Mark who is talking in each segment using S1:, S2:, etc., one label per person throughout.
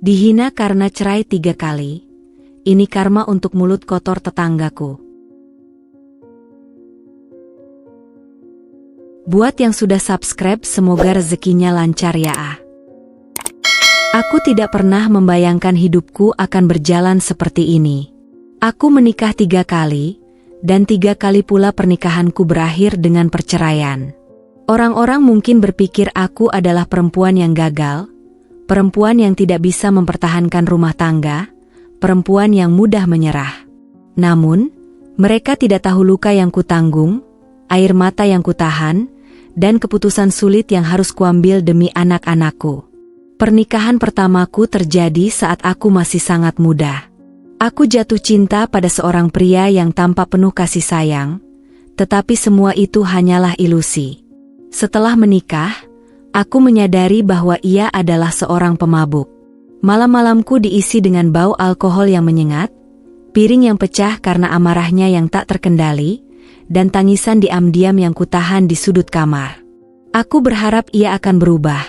S1: Dihina karena cerai 3 kali. Ini karma untuk mulut kotor tetanggaku. Buat yang sudah subscribe, semoga rezekinya lancar ya. Aku tidak pernah membayangkan hidupku akan berjalan seperti ini. Aku menikah 3 kali, dan 3 kali pula pernikahanku berakhir dengan perceraian. Orang-orang mungkin berpikir aku adalah perempuan yang gagal, perempuan yang tidak bisa mempertahankan rumah tangga, perempuan yang mudah menyerah. Namun, mereka tidak tahu luka yang kutanggung, air mata yang kutahan, dan keputusan sulit yang harus kuambil demi anak-anakku. Pernikahan pertamaku terjadi saat aku masih sangat muda. Aku jatuh cinta pada seorang pria yang tampak penuh kasih sayang, tetapi semua itu hanyalah ilusi. Setelah menikah, aku menyadari bahwa ia adalah seorang pemabuk. Malam-malamku diisi dengan bau alkohol yang menyengat, piring yang pecah karena amarahnya yang tak terkendali, dan tangisan diam-diam yang kutahan di sudut kamar. Aku berharap ia akan berubah,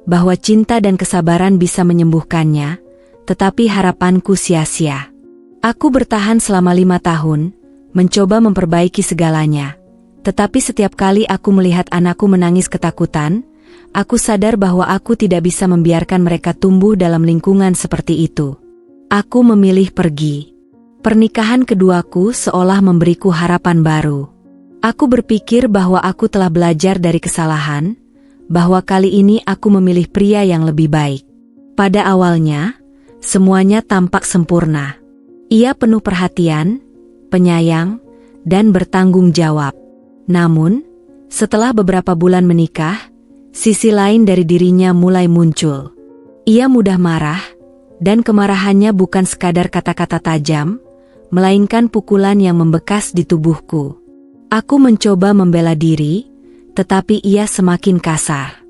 S1: bahwa cinta dan kesabaran bisa menyembuhkannya, tetapi harapanku sia-sia. Aku bertahan selama 5 tahun, mencoba memperbaiki segalanya. Tetapi setiap kali aku melihat anakku menangis ketakutan, aku sadar bahwa aku tidak bisa membiarkan mereka tumbuh dalam lingkungan seperti itu. Aku memilih pergi. Pernikahan keduaku seolah memberiku harapan baru. Aku berpikir bahwa aku telah belajar dari kesalahan, bahwa kali ini aku memilih pria yang lebih baik. Pada awalnya, semuanya tampak sempurna. Ia penuh perhatian, penyayang, dan bertanggung jawab. Namun, setelah beberapa bulan menikah, sisi lain dari dirinya mulai muncul. Ia mudah marah, dan kemarahannya bukan sekadar kata-kata tajam, melainkan pukulan yang membekas di tubuhku. Aku mencoba membela diri, tetapi ia semakin kasar.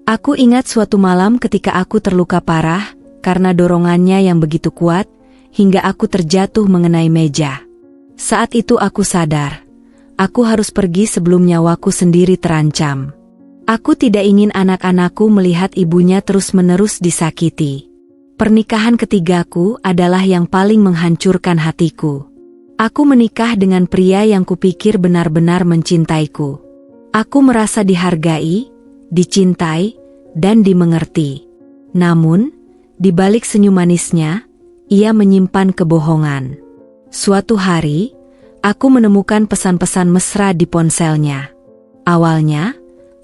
S1: Aku ingat suatu malam ketika aku terluka parah, karena dorongannya yang begitu kuat, hingga aku terjatuh mengenai meja. Saat itu aku sadar, aku harus pergi sebelum nyawaku sendiri terancam. Aku tidak ingin anak-anakku melihat ibunya terus-menerus disakiti. Pernikahan ketigaku adalah yang paling menghancurkan hatiku. Aku menikah dengan pria yang kupikir benar-benar mencintaiku. Aku merasa dihargai, dicintai, dan dimengerti. Namun, di balik senyum manisnya, ia menyimpan kebohongan. Suatu hari, aku menemukan pesan-pesan mesra di ponselnya. Awalnya,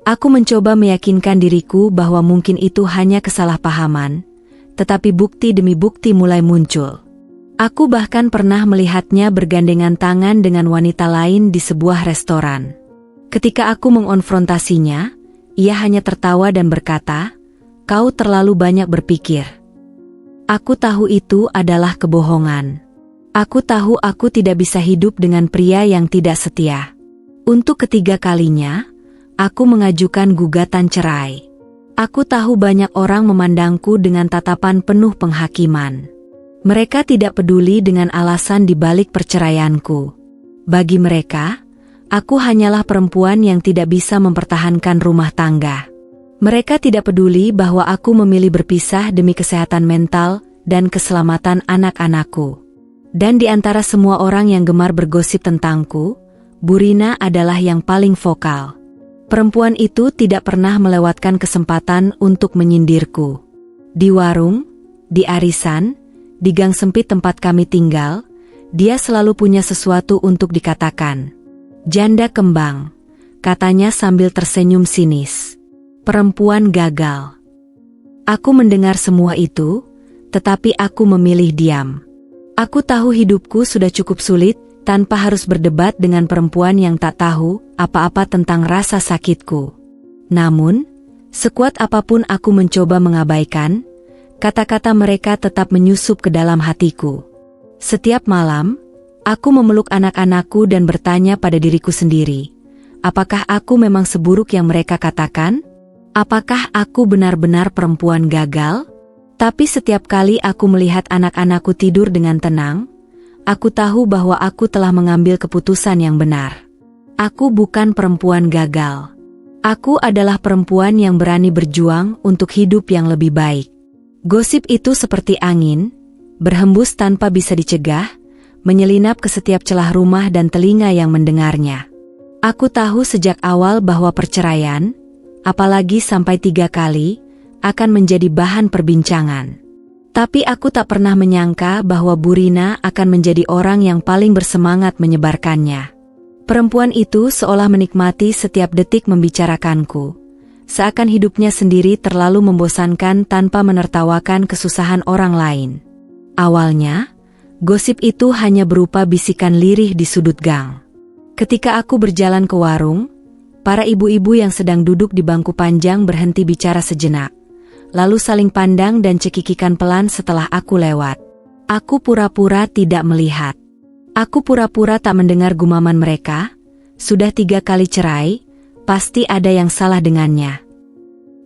S1: aku mencoba meyakinkan diriku bahwa mungkin itu hanya kesalahpahaman, tetapi bukti demi bukti mulai muncul. Aku bahkan pernah melihatnya bergandengan tangan dengan wanita lain di sebuah restoran. Ketika aku mengonfrontasinya, ia hanya tertawa dan berkata, "Kau terlalu banyak berpikir." Aku tahu itu adalah kebohongan. Aku tahu aku tidak bisa hidup dengan pria yang tidak setia. Untuk ketiga kalinya, aku mengajukan gugatan cerai. Aku tahu banyak orang memandangku dengan tatapan penuh penghakiman. Mereka tidak peduli dengan alasan di balik perceraianku. Bagi mereka, aku hanyalah perempuan yang tidak bisa mempertahankan rumah tangga. Mereka tidak peduli bahwa aku memilih berpisah demi kesehatan mental dan keselamatan anak-anakku. Dan di antara semua orang yang gemar bergosip tentangku, Burina adalah yang paling vokal. Perempuan itu tidak pernah melewatkan kesempatan untuk menyindirku. Di warung, di arisan, di gang sempit tempat kami tinggal, dia selalu punya sesuatu untuk dikatakan. "Janda kembang," katanya sambil tersenyum sinis. "Perempuan gagal." Aku mendengar semua itu, tetapi aku memilih diam. Aku tahu hidupku sudah cukup sulit, tanpa harus berdebat dengan perempuan yang tak tahu apa-apa tentang rasa sakitku. Namun, sekuat apapun aku mencoba mengabaikan, kata-kata mereka tetap menyusup ke dalam hatiku. Setiap malam, aku memeluk anak-anakku dan bertanya pada diriku sendiri, apakah aku memang seburuk yang mereka katakan? Apakah aku benar-benar perempuan gagal? Tapi setiap kali aku melihat anak-anakku tidur dengan tenang, aku tahu bahwa aku telah mengambil keputusan yang benar. Aku bukan perempuan gagal. Aku adalah perempuan yang berani berjuang untuk hidup yang lebih baik. Gosip itu seperti angin, berhembus tanpa bisa dicegah, menyelinap ke setiap celah rumah dan telinga yang mendengarnya. Aku tahu sejak awal bahwa perceraian, apalagi sampai 3 kali, akan menjadi bahan perbincangan. Tapi aku tak pernah menyangka bahwa Bu Rina akan menjadi orang yang paling bersemangat menyebarkannya. Perempuan itu seolah menikmati setiap detik membicarakanku. Seakan hidupnya sendiri terlalu membosankan tanpa menertawakan kesusahan orang lain. Awalnya, gosip itu hanya berupa bisikan lirih di sudut gang. Ketika aku berjalan ke warung, para ibu-ibu yang sedang duduk di bangku panjang berhenti bicara sejenak, lalu saling pandang dan cekikikan pelan setelah aku lewat. Aku pura-pura tidak melihat. Aku pura-pura tak mendengar gumaman mereka. Sudah 3 kali cerai, pasti ada yang salah dengannya.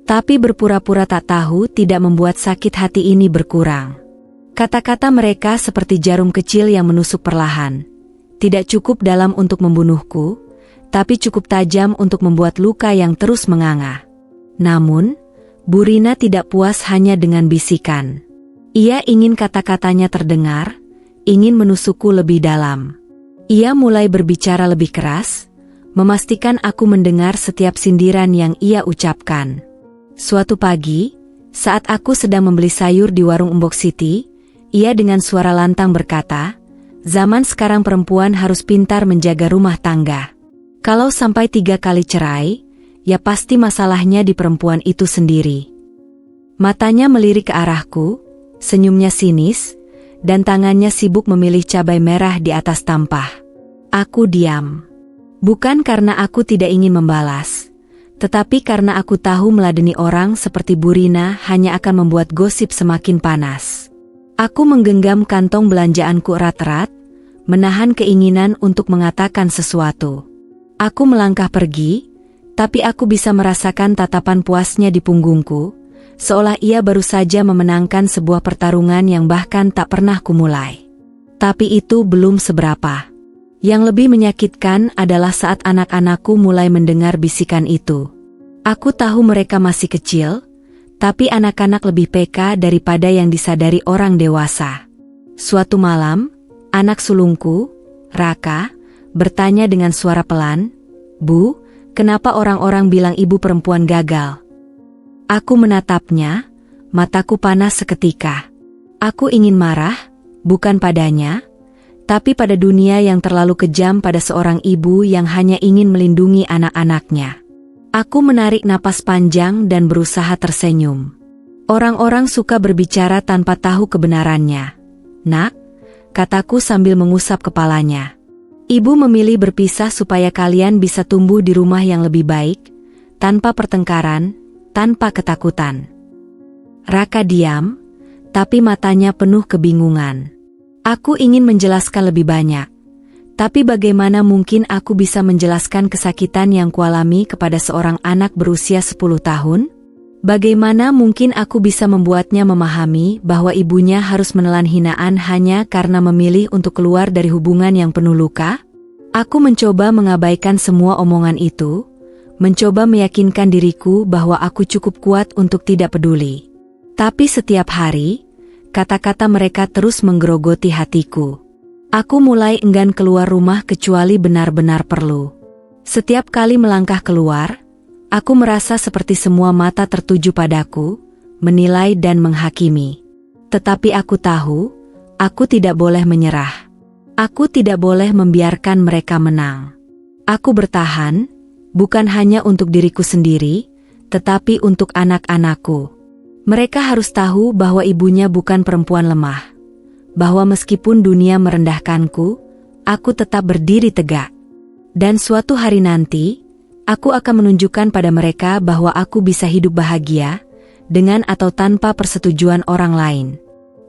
S1: Tapi berpura-pura tak tahu tidak membuat sakit hati ini berkurang. Kata-kata mereka seperti jarum kecil yang menusuk perlahan. Tidak cukup dalam untuk membunuhku, tapi cukup tajam untuk membuat luka yang terus menganga. Namun, Bu Rina tidak puas hanya dengan bisikan. Ia ingin kata-katanya terdengar, ingin menusukku lebih dalam. Ia mulai berbicara lebih keras, memastikan aku mendengar setiap sindiran yang ia ucapkan. Suatu pagi, saat aku sedang membeli sayur di warung Embok Siti, ia dengan suara lantang berkata, "Zaman sekarang perempuan harus pintar menjaga rumah tangga. Kalau sampai 3 kali cerai, ya pasti masalahnya di perempuan itu sendiri." Matanya melirik ke arahku, senyumnya sinis, dan tangannya sibuk memilih cabai merah di atas tampah. Aku diam. Bukan karena aku tidak ingin membalas, tetapi karena aku tahu meladeni orang seperti Bu Rina hanya akan membuat gosip semakin panas. Aku menggenggam kantong belanjaanku erat-erat, menahan keinginan untuk mengatakan sesuatu. Aku melangkah pergi, tapi aku bisa merasakan tatapan puasnya di punggungku, seolah ia baru saja memenangkan sebuah pertarungan yang bahkan tak pernah kumulai. Tapi itu belum seberapa. Yang lebih menyakitkan adalah saat anak-anakku mulai mendengar bisikan itu. Aku tahu mereka masih kecil, tapi anak-anak lebih peka daripada yang disadari orang dewasa. Suatu malam, anak sulungku, Raka, bertanya dengan suara pelan, "Bu, kenapa orang-orang bilang ibu perempuan gagal?" Aku menatapnya, mataku panas seketika. Aku ingin marah, bukan padanya, tapi pada dunia yang terlalu kejam pada seorang ibu yang hanya ingin melindungi anak-anaknya. Aku menarik napas panjang dan berusaha tersenyum. Orang-orang suka berbicara tanpa tahu kebenarannya. "Nak," kataku sambil mengusap kepalanya. "Ibu memilih berpisah supaya kalian bisa tumbuh di rumah yang lebih baik, tanpa pertengkaran, tanpa ketakutan." Raka diam, tapi matanya penuh kebingungan. Aku ingin menjelaskan lebih banyak. Tapi bagaimana mungkin aku bisa menjelaskan kesakitan yang kualami kepada seorang anak berusia 10 tahun? Bagaimana mungkin aku bisa membuatnya memahami bahwa ibunya harus menelan hinaan hanya karena memilih untuk keluar dari hubungan yang penuh luka? Aku mencoba mengabaikan semua omongan itu, mencoba meyakinkan diriku bahwa aku cukup kuat untuk tidak peduli. Tapi setiap hari, kata-kata mereka terus menggerogoti hatiku. Aku mulai enggan keluar rumah kecuali benar-benar perlu. Setiap kali melangkah keluar, aku merasa seperti semua mata tertuju padaku, menilai dan menghakimi. Tetapi aku tahu, aku tidak boleh menyerah. Aku tidak boleh membiarkan mereka menang. Aku bertahan, bukan hanya untuk diriku sendiri, tetapi untuk anak-anakku. Mereka harus tahu bahwa ibunya bukan perempuan lemah. Bahwa meskipun dunia merendahkanku, aku tetap berdiri tegak. Dan suatu hari nanti, aku akan menunjukkan pada mereka bahwa aku bisa hidup bahagia, dengan atau tanpa persetujuan orang lain.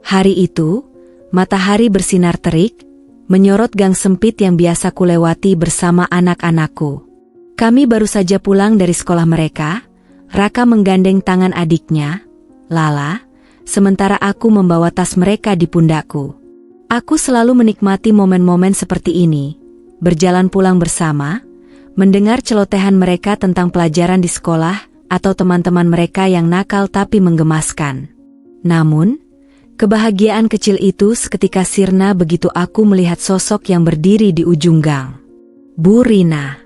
S1: Hari itu, matahari bersinar terik, menyorot gang sempit yang biasa kulewati bersama anak-anakku. Kami baru saja pulang dari sekolah mereka. Raka menggandeng tangan adiknya, Lala, sementara aku membawa tas mereka di pundakku. Aku selalu menikmati momen-momen seperti ini, berjalan pulang bersama, mendengar celotehan mereka tentang pelajaran di sekolah, atau teman-teman mereka yang nakal tapi menggemaskan. Namun, kebahagiaan kecil itu seketika sirna begitu aku melihat sosok yang berdiri di ujung gang. Bu Rina.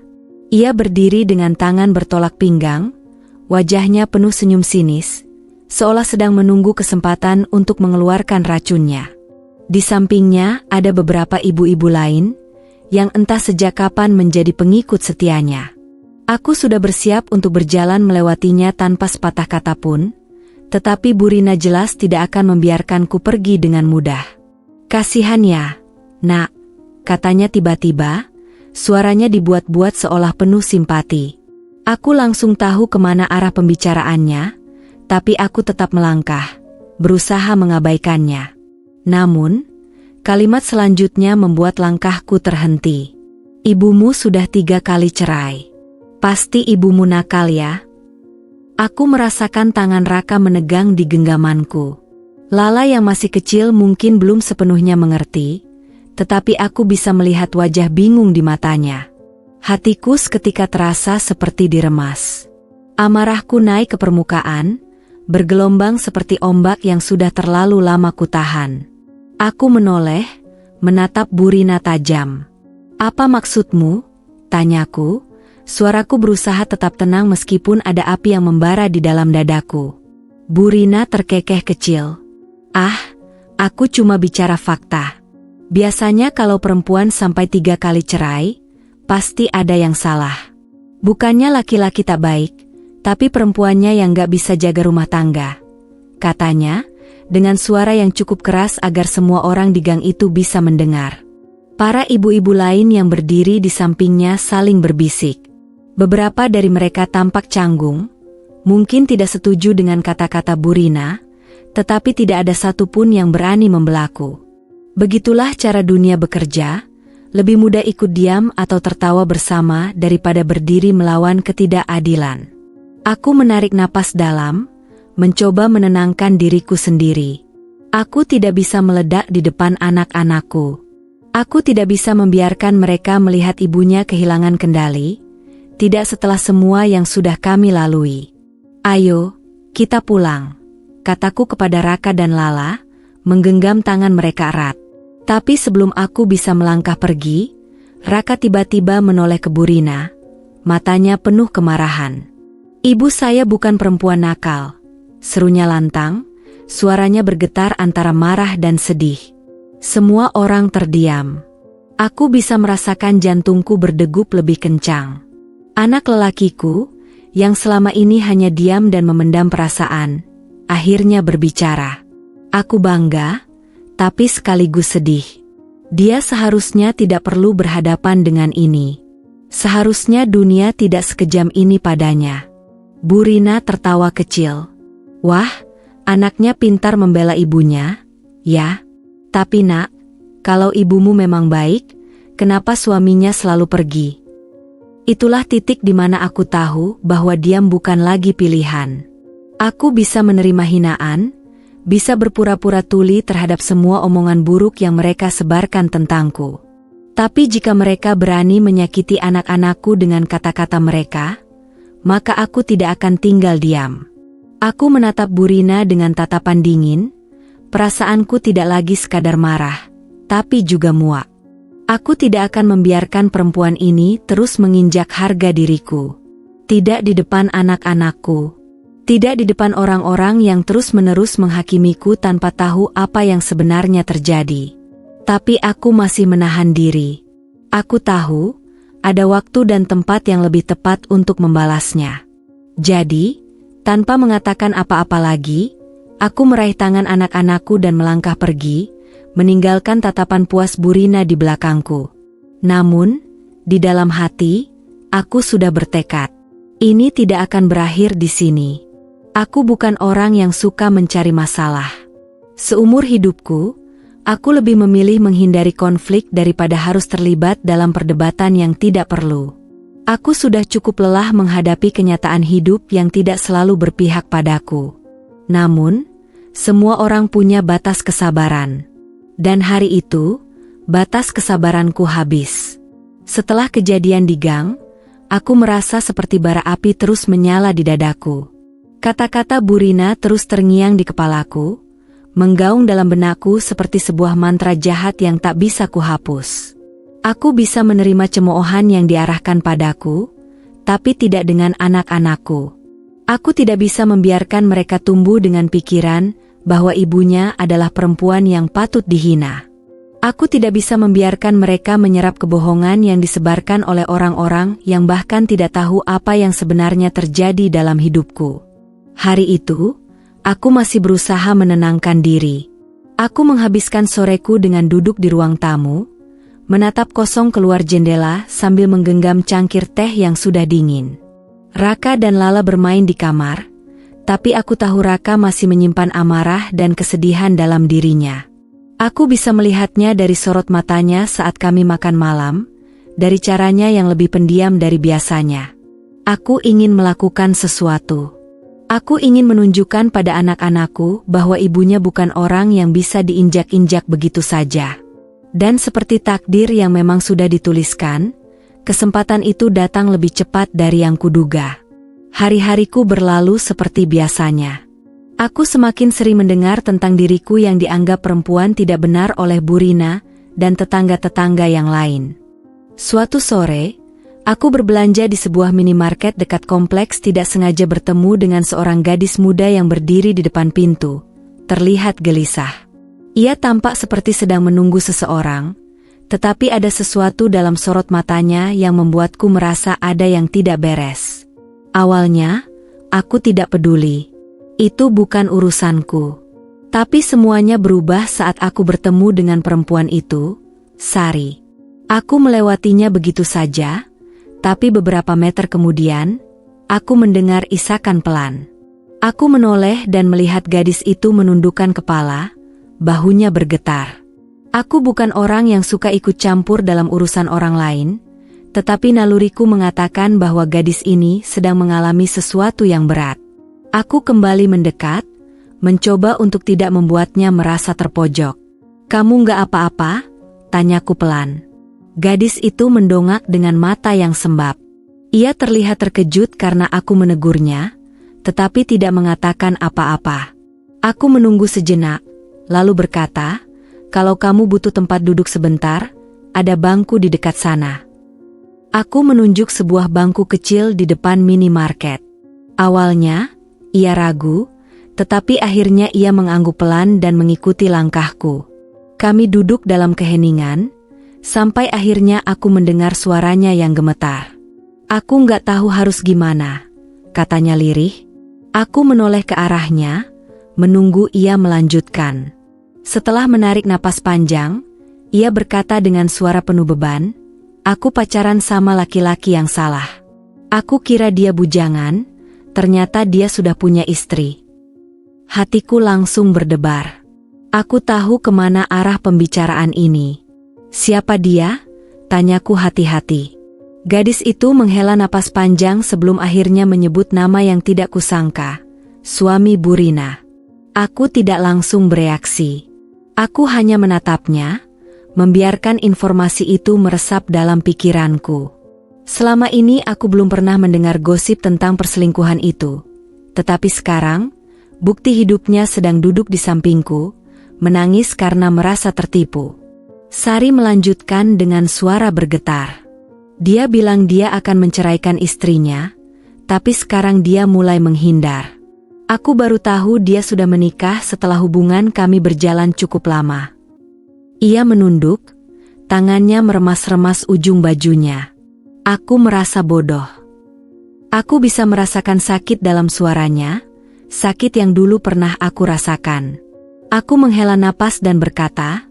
S1: Ia berdiri dengan tangan bertolak pinggang, wajahnya penuh senyum sinis, seolah sedang menunggu kesempatan untuk mengeluarkan racunnya. Di sampingnya ada beberapa ibu-ibu lain, yang entah sejak kapan menjadi pengikut setianya. Aku sudah bersiap untuk berjalan melewatinya tanpa sepatah kata pun, tetapi Bu Rina jelas tidak akan membiarkanku pergi dengan mudah. Kasihan ya, Nak, katanya tiba-tiba, suaranya dibuat-buat seolah penuh simpati. Aku langsung tahu kemana arah pembicaraannya, tapi aku tetap melangkah, berusaha mengabaikannya. Namun, kalimat selanjutnya membuat langkahku terhenti. Ibumu sudah 3 kali cerai. Pasti ibumu nakal ya? Aku merasakan tangan Raka menegang di genggamanku. Lala yang masih kecil mungkin belum sepenuhnya mengerti, tetapi aku bisa melihat wajah bingung di matanya. Hatiku seketika terasa seperti diremas. Amarahku naik ke permukaan, bergelombang seperti ombak yang sudah terlalu lama kutahan. Aku menoleh, menatap Bu Rina tajam. Apa maksudmu? Tanyaku. Suaraku berusaha tetap tenang meskipun ada api yang membara di dalam dadaku. Bu Rina terkekeh kecil. Aku cuma bicara fakta. Biasanya kalau perempuan sampai 3 kali cerai, pasti ada yang salah. Bukannya laki-laki tak baik, tapi perempuannya yang gak bisa jaga rumah tangga. Katanya, dengan suara yang cukup keras agar semua orang di gang itu bisa mendengar. Para ibu-ibu lain yang berdiri di sampingnya saling berbisik. Beberapa dari mereka tampak canggung, mungkin tidak setuju dengan kata-kata Bu Rina, tetapi tidak ada satupun yang berani membelaku. Begitulah cara dunia bekerja, lebih mudah ikut diam atau tertawa bersama daripada berdiri melawan ketidakadilan. Aku menarik napas dalam, mencoba menenangkan diriku sendiri. Aku tidak bisa meledak di depan anak-anakku. Aku tidak bisa membiarkan mereka melihat ibunya kehilangan kendali, tidak setelah semua yang sudah kami lalui. Ayo, kita pulang, kataku kepada Raka dan Lala, menggenggam tangan mereka erat. Tapi sebelum aku bisa melangkah pergi, Raka tiba-tiba menoleh ke Bu Rina, matanya penuh kemarahan. Ibu saya bukan perempuan nakal, serunya lantang, suaranya bergetar antara marah dan sedih. Semua orang terdiam. Aku bisa merasakan jantungku berdegup lebih kencang. Anak lelakiku, yang selama ini hanya diam dan memendam perasaan, akhirnya berbicara. Aku bangga, tapi sekaligus sedih. Dia seharusnya tidak perlu berhadapan dengan ini. Seharusnya dunia tidak sekejam ini padanya. Bu Rina tertawa kecil. Wah, anaknya pintar membela ibunya, ya. Tapi Nak, kalau ibumu memang baik, kenapa suaminya selalu pergi? Itulah titik di mana aku tahu bahwa diam bukan lagi pilihan. Aku bisa menerima hinaan, bisa berpura-pura tuli terhadap semua omongan buruk yang mereka sebarkan tentangku. Tapi jika mereka berani menyakiti anak-anakku dengan kata-kata mereka, maka aku tidak akan tinggal diam. Aku menatap Bu Rina dengan tatapan dingin, perasaanku tidak lagi sekadar marah, tapi juga muak. Aku tidak akan membiarkan perempuan ini terus menginjak harga diriku. Tidak di depan anak-anakku. Tidak di depan orang-orang yang terus-menerus menghakimiku tanpa tahu apa yang sebenarnya terjadi. Tapi aku masih menahan diri. Aku tahu, ada waktu dan tempat yang lebih tepat untuk membalasnya. Jadi, tanpa mengatakan apa-apa lagi, aku meraih tangan anak-anakku dan melangkah pergi, meninggalkan tatapan puas Bu Rina di belakangku. Namun, di dalam hati, aku sudah bertekad. Ini tidak akan berakhir di sini. Aku bukan orang yang suka mencari masalah. Seumur hidupku, aku lebih memilih menghindari konflik daripada harus terlibat dalam perdebatan yang tidak perlu. Aku sudah cukup lelah menghadapi kenyataan hidup yang tidak selalu berpihak padaku. Namun, semua orang punya batas kesabaran. Dan hari itu, batas kesabaranku habis. Setelah kejadian di gang, aku merasa seperti bara api terus menyala di dadaku. Kata-kata Bu Rina terus terngiang di kepalaku, menggaung dalam benakku seperti sebuah mantra jahat yang tak bisa kuhapus. Aku bisa menerima cemoohan yang diarahkan padaku, tapi tidak dengan anak-anakku. Aku tidak bisa membiarkan mereka tumbuh dengan pikiran bahwa ibunya adalah perempuan yang patut dihina. Aku tidak bisa membiarkan mereka menyerap kebohongan yang disebarkan oleh orang-orang yang bahkan tidak tahu apa yang sebenarnya terjadi dalam hidupku. Hari itu, aku masih berusaha menenangkan diri. Aku menghabiskan soreku dengan duduk di ruang tamu, menatap kosong keluar jendela sambil menggenggam cangkir teh yang sudah dingin. Raka dan Lala bermain di kamar, tapi aku tahu Raka masih menyimpan amarah dan kesedihan dalam dirinya. Aku bisa melihatnya dari sorot matanya saat kami makan malam, dari caranya yang lebih pendiam dari biasanya. Aku ingin melakukan sesuatu. Aku ingin menunjukkan pada anak-anakku bahwa ibunya bukan orang yang bisa diinjak-injak begitu saja. Dan seperti takdir yang memang sudah dituliskan, kesempatan itu datang lebih cepat dari yang kuduga. Hari-hariku berlalu seperti biasanya. Aku semakin sering mendengar tentang diriku yang dianggap perempuan tidak benar oleh Bu Rina dan tetangga-tetangga yang lain. Suatu sore, aku berbelanja di sebuah minimarket dekat kompleks tidak sengaja bertemu dengan seorang gadis muda yang berdiri di depan pintu, terlihat gelisah. Ia tampak seperti sedang menunggu seseorang, tetapi ada sesuatu dalam sorot matanya yang membuatku merasa ada yang tidak beres. Awalnya, aku tidak peduli. Itu bukan urusanku. Tapi semuanya berubah saat aku bertemu dengan perempuan itu, Sari. Aku melewatinya begitu saja, tapi beberapa meter kemudian, aku mendengar isakan pelan. Aku menoleh dan melihat gadis itu menundukkan kepala, bahunya bergetar. Aku bukan orang yang suka ikut campur dalam urusan orang lain, tetapi naluriku mengatakan bahwa gadis ini sedang mengalami sesuatu yang berat. Aku kembali mendekat, mencoba untuk tidak membuatnya merasa terpojok. "Kamu nggak apa-apa?" tanyaku pelan. Gadis itu mendongak dengan mata yang sembab. Ia terlihat terkejut karena aku menegurnya, tetapi tidak mengatakan apa-apa. Aku menunggu sejenak, lalu berkata, "Kalau kamu butuh tempat duduk sebentar, ada bangku di dekat sana." Aku menunjuk sebuah bangku kecil di depan minimarket. Awalnya, ia ragu, tetapi akhirnya ia mengangguk pelan dan mengikuti langkahku. Kami duduk dalam keheningan, sampai akhirnya aku mendengar suaranya yang gemetar. "Aku nggak tahu harus gimana," katanya lirih. Aku menoleh ke arahnya, menunggu ia melanjutkan. Setelah menarik napas panjang, ia berkata dengan suara penuh beban, "Aku pacaran sama laki-laki yang salah. Aku kira dia bujangan, ternyata dia sudah punya istri." Hatiku langsung berdebar. Aku tahu kemana arah pembicaraan ini. "Siapa dia?" tanyaku hati-hati. Gadis itu menghela napas panjang sebelum akhirnya menyebut nama yang tidak kusangka, suami Bu Rina. Aku tidak langsung bereaksi. Aku hanya menatapnya, membiarkan informasi itu meresap dalam pikiranku. Selama ini aku belum pernah mendengar gosip tentang perselingkuhan itu. Tetapi sekarang, bukti hidupnya sedang duduk di sampingku, menangis karena merasa tertipu. Sari melanjutkan dengan suara bergetar. Dia bilang dia akan menceraikan istrinya, tapi sekarang dia mulai menghindar. Aku baru tahu dia sudah menikah setelah hubungan kami berjalan cukup lama. Ia menunduk, tangannya meremas-remas ujung bajunya. Aku merasa bodoh. Aku bisa merasakan sakit dalam suaranya, sakit yang dulu pernah aku rasakan. Aku menghela napas dan berkata,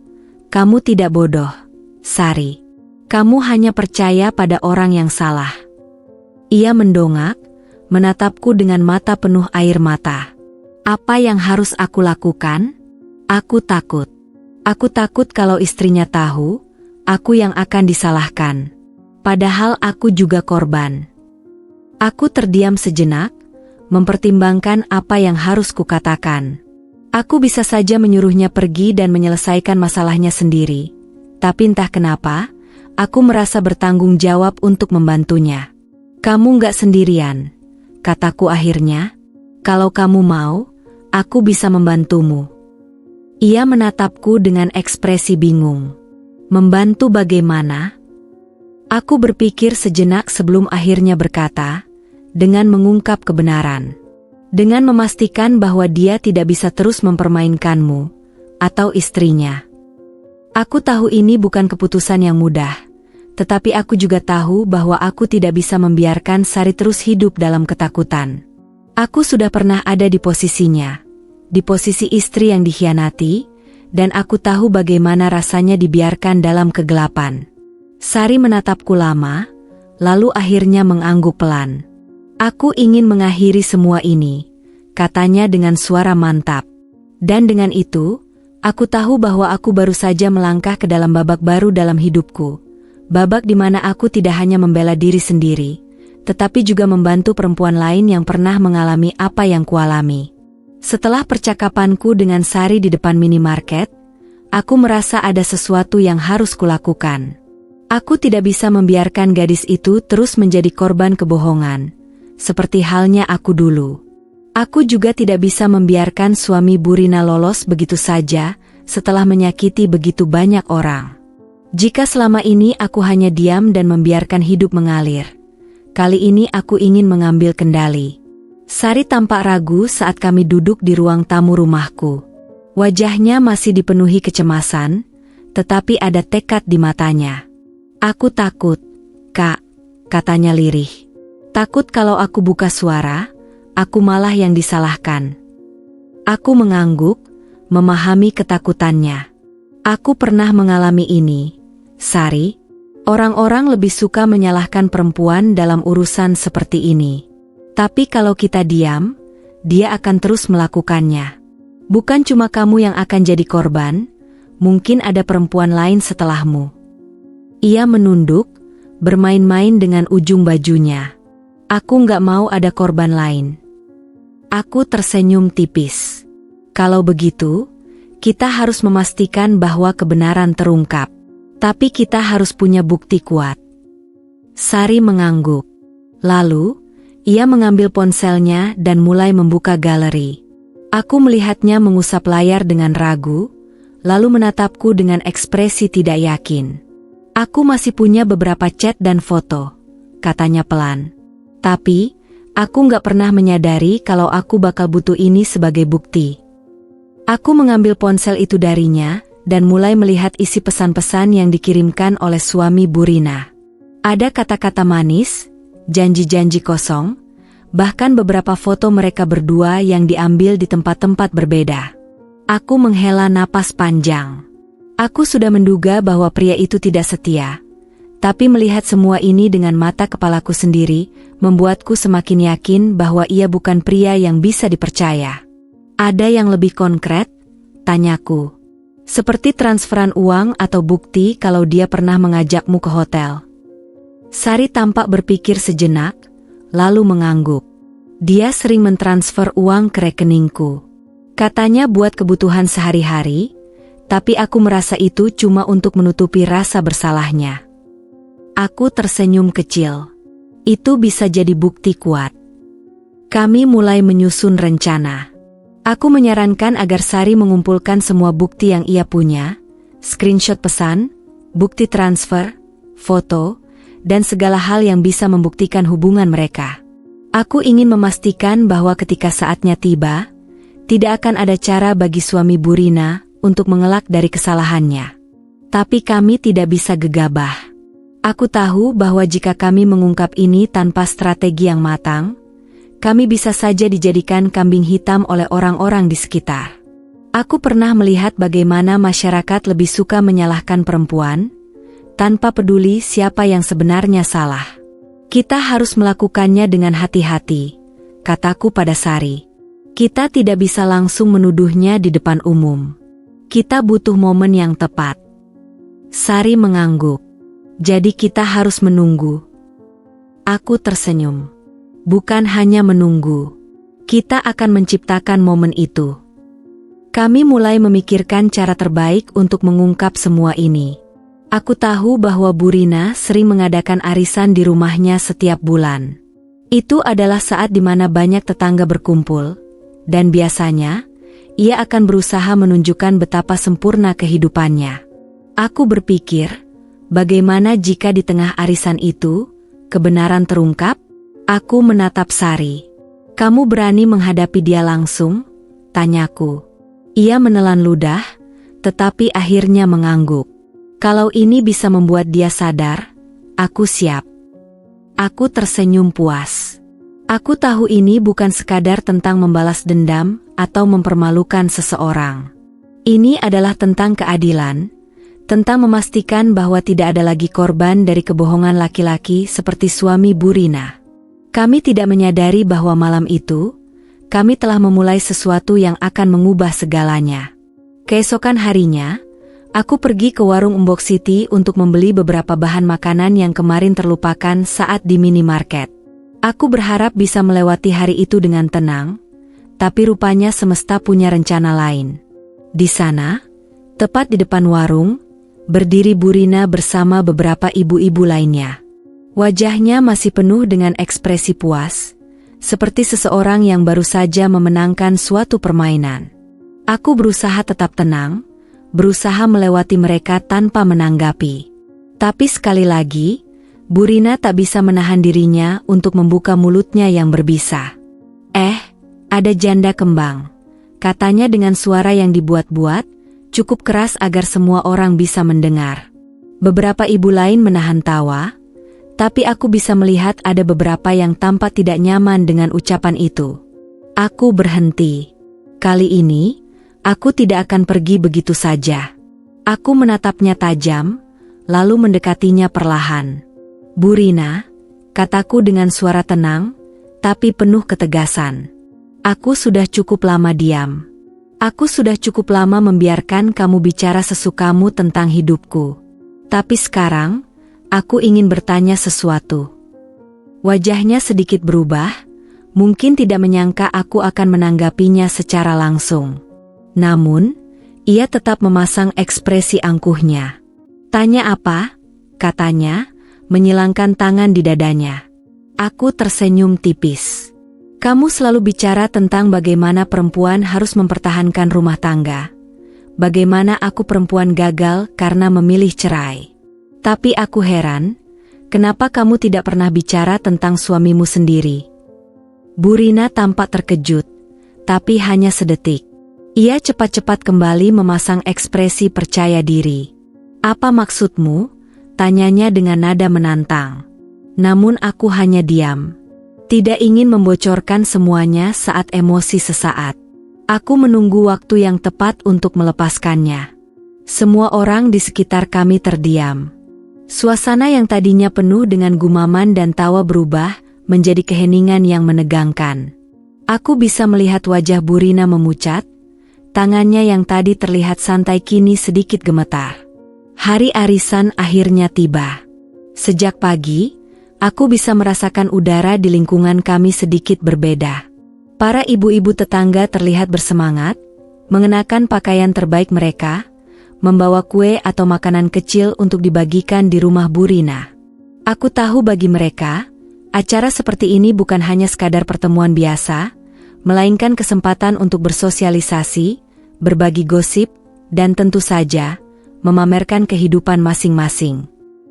S1: "Kamu tidak bodoh, Sari. Kamu hanya percaya pada orang yang salah." Ia mendongak, menatapku dengan mata penuh air mata. Apa yang harus aku lakukan? Aku takut. Aku takut kalau istrinya tahu, aku yang akan disalahkan. Padahal aku juga korban. Aku terdiam sejenak, mempertimbangkan apa yang harus kukatakan. Aku bisa saja menyuruhnya pergi dan menyelesaikan masalahnya sendiri. Tapi entah kenapa, aku merasa bertanggung jawab untuk membantunya. "Kamu nggak sendirian," kataku akhirnya. "Kalau kamu mau, aku bisa membantumu." Ia menatapku dengan ekspresi bingung. Membantu bagaimana? Aku berpikir sejenak sebelum akhirnya berkata, dengan mengungkap kebenaran. Dengan memastikan bahwa dia tidak bisa terus mempermainkanmu, atau istrinya. Aku tahu ini bukan keputusan yang mudah, tetapi aku juga tahu bahwa aku tidak bisa membiarkan Sari terus hidup dalam ketakutan. Aku sudah pernah ada di posisinya, di posisi istri yang dikhianati, dan aku tahu bagaimana rasanya dibiarkan dalam kegelapan. Sari menatapku lama, lalu akhirnya mengangguk pelan. Aku ingin mengakhiri semua ini, katanya dengan suara mantap. Dan dengan itu, aku tahu bahwa aku baru saja melangkah ke dalam babak baru dalam hidupku. Babak di mana aku tidak hanya membela diri sendiri, tetapi juga membantu perempuan lain yang pernah mengalami apa yang kualami. Setelah percakapanku dengan Sari di depan minimarket, aku merasa ada sesuatu yang harus kulakukan. Aku tidak bisa membiarkan gadis itu terus menjadi korban kebohongan, seperti halnya aku dulu. Aku juga tidak bisa membiarkan suami Burina lolos begitu saja setelah menyakiti begitu banyak orang. Jika selama ini aku hanya diam dan membiarkan hidup mengalir, kali ini aku ingin mengambil kendali. Sari tampak ragu saat kami duduk di ruang tamu rumahku. Wajahnya masih dipenuhi kecemasan, tetapi ada tekad di matanya. Aku takut, Kak, katanya lirih. Takut kalau aku buka suara, aku malah yang disalahkan. Aku mengangguk, memahami ketakutannya. Aku pernah mengalami ini, Sari. Orang-orang lebih suka menyalahkan perempuan dalam urusan seperti ini. Tapi kalau kita diam, dia akan terus melakukannya. Bukan cuma kamu yang akan jadi korban, mungkin ada perempuan lain setelahmu. Ia menunduk, bermain-main dengan ujung bajunya. Aku nggak mau ada korban lain. Aku tersenyum tipis. Kalau begitu, kita harus memastikan bahwa kebenaran terungkap. Tapi kita harus punya bukti kuat. Sari mengangguk. Lalu, ia mengambil ponselnya dan mulai membuka galeri. Aku melihatnya mengusap layar dengan ragu, lalu menatapku dengan ekspresi tidak yakin. Aku masih punya beberapa chat dan foto, katanya pelan. Tapi, aku nggak pernah menyadari kalau aku bakal butuh ini sebagai bukti. Aku mengambil ponsel itu darinya, dan mulai melihat isi pesan-pesan yang dikirimkan oleh suami Burina. Ada kata-kata manis, janji-janji kosong, bahkan beberapa foto mereka berdua yang diambil di tempat-tempat berbeda. Aku menghela napas panjang. Aku sudah menduga bahwa pria itu tidak setia. Tapi melihat semua ini dengan mata kepalaku sendiri, membuatku semakin yakin bahwa ia bukan pria yang bisa dipercaya. Ada yang lebih konkret? Tanyaku. Seperti transferan uang atau bukti kalau dia pernah mengajakmu ke hotel. Sari tampak berpikir sejenak, lalu mengangguk. Dia sering mentransfer uang ke rekeningku. Katanya buat kebutuhan sehari-hari, tapi aku merasa itu cuma untuk menutupi rasa bersalahnya. Aku tersenyum kecil. Itu bisa jadi bukti kuat. Kami mulai menyusun rencana. Aku menyarankan agar Sari mengumpulkan semua bukti yang ia punya, screenshot pesan, bukti transfer, foto, dan segala hal yang bisa membuktikan hubungan mereka. Aku ingin memastikan bahwa ketika saatnya tiba, tidak akan ada cara bagi suami Burina untuk mengelak dari kesalahannya. Tapi kami tidak bisa gegabah. Aku tahu bahwa jika kami mengungkap ini tanpa strategi yang matang, kami bisa saja dijadikan kambing hitam oleh orang-orang di sekitar. Aku pernah melihat bagaimana masyarakat lebih suka menyalahkan perempuan, tanpa peduli siapa yang sebenarnya salah. Kita harus melakukannya dengan hati-hati, kataku pada Sari. Kita tidak bisa langsung menuduhnya di depan umum. Kita butuh momen yang tepat. Sari mengangguk. Jadi kita harus menunggu. Aku tersenyum. Bukan hanya menunggu. Kita akan menciptakan momen itu. Kami mulai memikirkan cara terbaik untuk mengungkap semua ini. Aku tahu bahwa Burina sering mengadakan arisan di rumahnya setiap bulan. Itu adalah saat di mana banyak tetangga berkumpul, dan biasanya, ia akan berusaha menunjukkan betapa sempurna kehidupannya. Aku berpikir, bagaimana jika di tengah arisan itu, kebenaran terungkap? Aku menatap Sari. Kamu berani menghadapi dia langsung? Tanyaku. Ia menelan ludah, tetapi akhirnya mengangguk. Kalau ini bisa membuat dia sadar, aku siap. Aku tersenyum puas. Aku tahu ini bukan sekadar tentang membalas dendam atau mempermalukan seseorang. Ini adalah tentang keadilan, tentang memastikan bahwa tidak ada lagi korban dari kebohongan laki-laki seperti suami Bu Rina. Kami tidak menyadari bahwa malam itu, kami telah memulai sesuatu yang akan mengubah segalanya. Keesokan harinya, aku pergi ke warung Embok Siti untuk membeli beberapa bahan makanan yang kemarin terlupakan saat di minimarket. Aku berharap bisa melewati hari itu dengan tenang, tapi rupanya semesta punya rencana lain. Di sana, tepat di depan warung, berdiri Bu Rina bersama beberapa ibu-ibu lainnya. Wajahnya masih penuh dengan ekspresi puas, seperti seseorang yang baru saja memenangkan suatu permainan. Aku berusaha tetap tenang, berusaha melewati mereka tanpa menanggapi. Tapi sekali lagi, Bu Rina tak bisa menahan dirinya untuk membuka mulutnya yang berbisa. Ada janda kembang, katanya dengan suara yang dibuat-buat, cukup keras agar semua orang bisa mendengar. Beberapa ibu lain menahan tawa, tapi aku bisa melihat ada beberapa yang tampak tidak nyaman dengan ucapan itu. Aku berhenti. Kali ini, aku tidak akan pergi begitu saja. Aku menatapnya tajam, lalu mendekatinya perlahan. Bu Rina, kataku dengan suara tenang, tapi penuh ketegasan. Aku sudah cukup lama diam. Aku sudah cukup lama membiarkan kamu bicara sesukamu tentang hidupku. Tapi sekarang, aku ingin bertanya sesuatu. Wajahnya sedikit berubah, mungkin tidak menyangka aku akan menanggapinya secara langsung. Namun, ia tetap memasang ekspresi angkuhnya. Tanya apa? Katanya, menyilangkan tangan di dadanya. Aku tersenyum tipis. Kamu selalu bicara tentang bagaimana perempuan harus mempertahankan rumah tangga. Bagaimana aku perempuan gagal karena memilih cerai. Tapi aku heran, kenapa kamu tidak pernah bicara tentang suamimu sendiri? Bu Rina tampak terkejut, tapi hanya sedetik. Ia cepat-cepat kembali memasang ekspresi percaya diri. Apa maksudmu? Tanyanya dengan nada menantang. Namun aku hanya diam. Tidak ingin membocorkan semuanya saat emosi sesaat. Aku menunggu waktu yang tepat untuk melepaskannya. Semua orang di sekitar kami terdiam. Suasana yang tadinya penuh dengan gumaman dan tawa berubah menjadi keheningan yang menegangkan. Aku bisa melihat wajah Bu Rina memucat, tangannya yang tadi terlihat santai kini sedikit gemetar. Hari arisan akhirnya tiba. Sejak pagi, aku bisa merasakan udara di lingkungan kami sedikit berbeda. Para ibu-ibu tetangga terlihat bersemangat, mengenakan pakaian terbaik mereka, membawa kue atau makanan kecil untuk dibagikan di rumah Bu Rina. Aku tahu bagi mereka, acara seperti ini bukan hanya sekadar pertemuan biasa, melainkan kesempatan untuk bersosialisasi, berbagi gosip, dan tentu saja, memamerkan kehidupan masing-masing.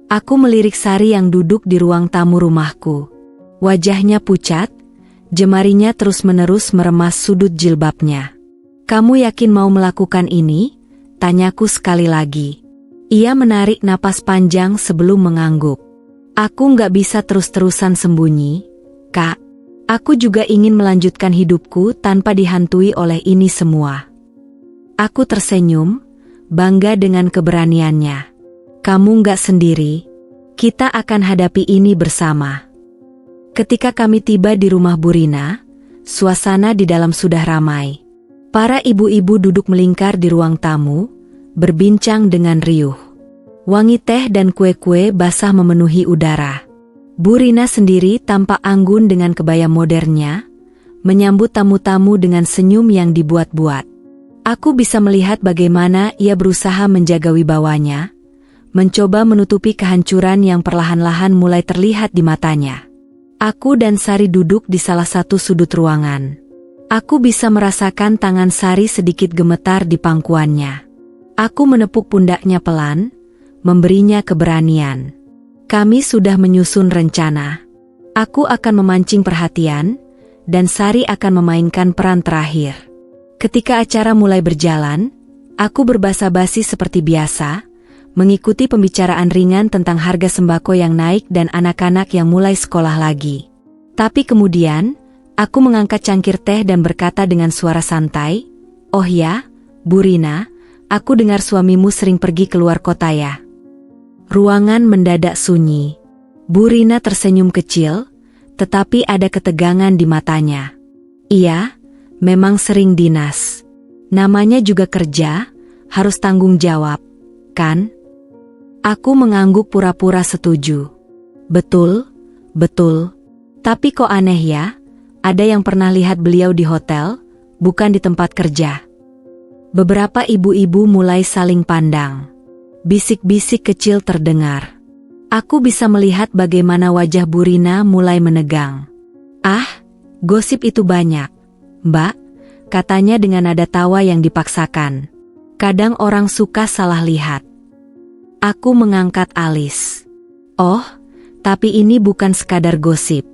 S1: Aku melirik Sari yang duduk di ruang tamu rumahku. Wajahnya pucat, jemarinya terus-menerus meremas sudut jilbabnya. Kamu yakin mau melakukan ini? Tanyaku sekali lagi. Ia menarik napas panjang sebelum mengangguk. Aku nggak bisa terus-terusan sembunyi, Kak. Aku juga ingin melanjutkan hidupku tanpa dihantui oleh ini semua. Aku tersenyum, bangga dengan keberaniannya. Kamu nggak sendiri, kita akan hadapi ini bersama. Ketika kami tiba di rumah Bu Rina, suasana di dalam sudah ramai. Para ibu-ibu duduk melingkar di ruang tamu, berbincang dengan riuh. Wangi teh dan kue-kue basah memenuhi udara. Bu Rina sendiri tampak anggun dengan kebaya modernnya, menyambut tamu-tamu dengan senyum yang dibuat-buat. Aku bisa melihat bagaimana ia berusaha menjaga wibawanya, mencoba menutupi kehancuran yang perlahan-lahan mulai terlihat di matanya. Aku dan Sari duduk di salah satu sudut ruangan. Aku bisa merasakan tangan Sari sedikit gemetar di pangkuannya. Aku menepuk pundaknya pelan, memberinya keberanian. Kami sudah menyusun rencana. Aku akan memancing perhatian, dan Sari akan memainkan peran terakhir. Ketika acara mulai berjalan, aku berbasa-basi seperti biasa, mengikuti pembicaraan ringan tentang harga sembako yang naik dan anak-anak yang mulai sekolah lagi. Tapi kemudian, aku mengangkat cangkir teh dan berkata dengan suara santai, "Oh ya, Bu Rina, aku dengar suamimu sering pergi keluar kota ya?" Ruangan mendadak sunyi. Bu Rina tersenyum kecil, tetapi ada ketegangan di matanya. "Iya, memang sering dinas. Namanya juga kerja, harus tanggung jawab, kan?" Aku mengangguk pura-pura setuju. "Betul, betul. Tapi kok aneh ya, ada yang pernah lihat beliau di hotel, bukan di tempat kerja." Beberapa ibu-ibu mulai saling pandang. Bisik-bisik kecil terdengar. Aku bisa melihat bagaimana wajah Bu Rina mulai menegang. "Ah, gosip itu banyak, Mbak," katanya dengan nada tawa yang dipaksakan. "Kadang orang suka salah lihat." Aku mengangkat alis. "Oh, tapi ini bukan sekadar gosip."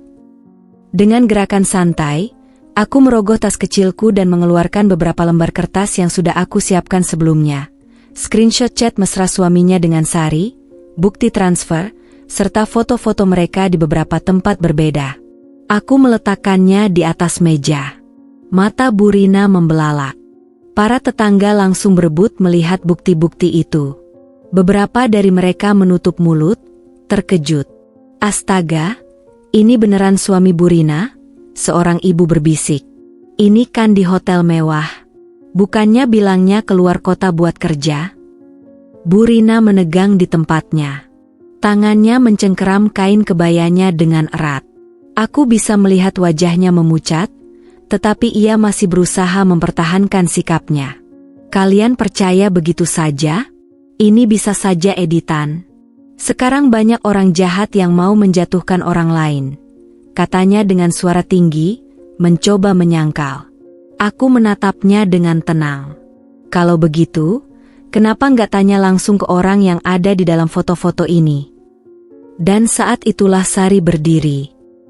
S1: Dengan gerakan santai, aku merogoh tas kecilku dan mengeluarkan beberapa lembar kertas yang sudah aku siapkan sebelumnya. Screenshot chat mesra suaminya dengan Sari, bukti transfer, serta foto-foto mereka di beberapa tempat berbeda. Aku meletakkannya di atas meja. Mata Bu Rina membelalak. Para tetangga langsung berebut melihat bukti-bukti itu. Beberapa dari mereka menutup mulut, terkejut. "Astaga, ini beneran suami Bu Rina?" Seorang ibu berbisik. "Ini kan di hotel mewah. Bukannya bilangnya keluar kota buat kerja?" Bu Rina menegang di tempatnya. Tangannya mencengkeram kain kebayanya dengan erat. Aku bisa melihat wajahnya memucat, tetapi ia masih berusaha mempertahankan sikapnya. "Kalian percaya begitu saja? Ini bisa saja editan. Sekarang banyak orang jahat yang mau menjatuhkan orang lain," katanya dengan suara tinggi, mencoba menyangkal. Aku menatapnya dengan tenang. "Kalau begitu, kenapa nggak tanya langsung ke orang yang ada di dalam foto-foto ini?" Dan saat itulah Sari berdiri.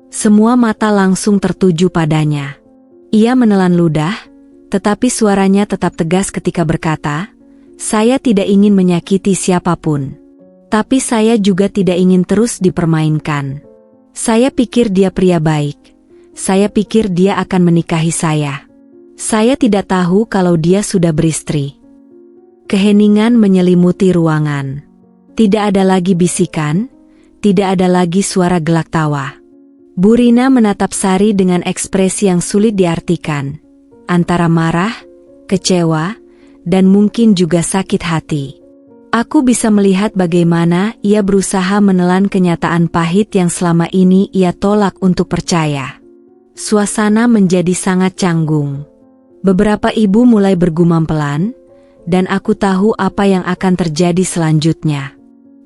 S1: Semua mata langsung tertuju padanya. Ia menelan ludah, tetapi suaranya tetap tegas ketika berkata, "Saya tidak ingin menyakiti siapapun. Tapi saya juga tidak ingin terus dipermainkan. Saya pikir dia pria baik. Saya pikir dia akan menikahi saya. Saya tidak tahu kalau dia sudah beristri." Keheningan menyelimuti ruangan. Tidak ada lagi bisikan, tidak ada lagi suara gelak tawa. Bu Rina menatap Sari dengan ekspresi yang sulit diartikan, antara marah, kecewa, dan mungkin juga sakit hati. Aku bisa melihat bagaimana ia berusaha menelan kenyataan pahit yang selama ini ia tolak untuk percaya. Suasana menjadi sangat canggung. Beberapa ibu mulai bergumam pelan, dan aku tahu apa yang akan terjadi selanjutnya.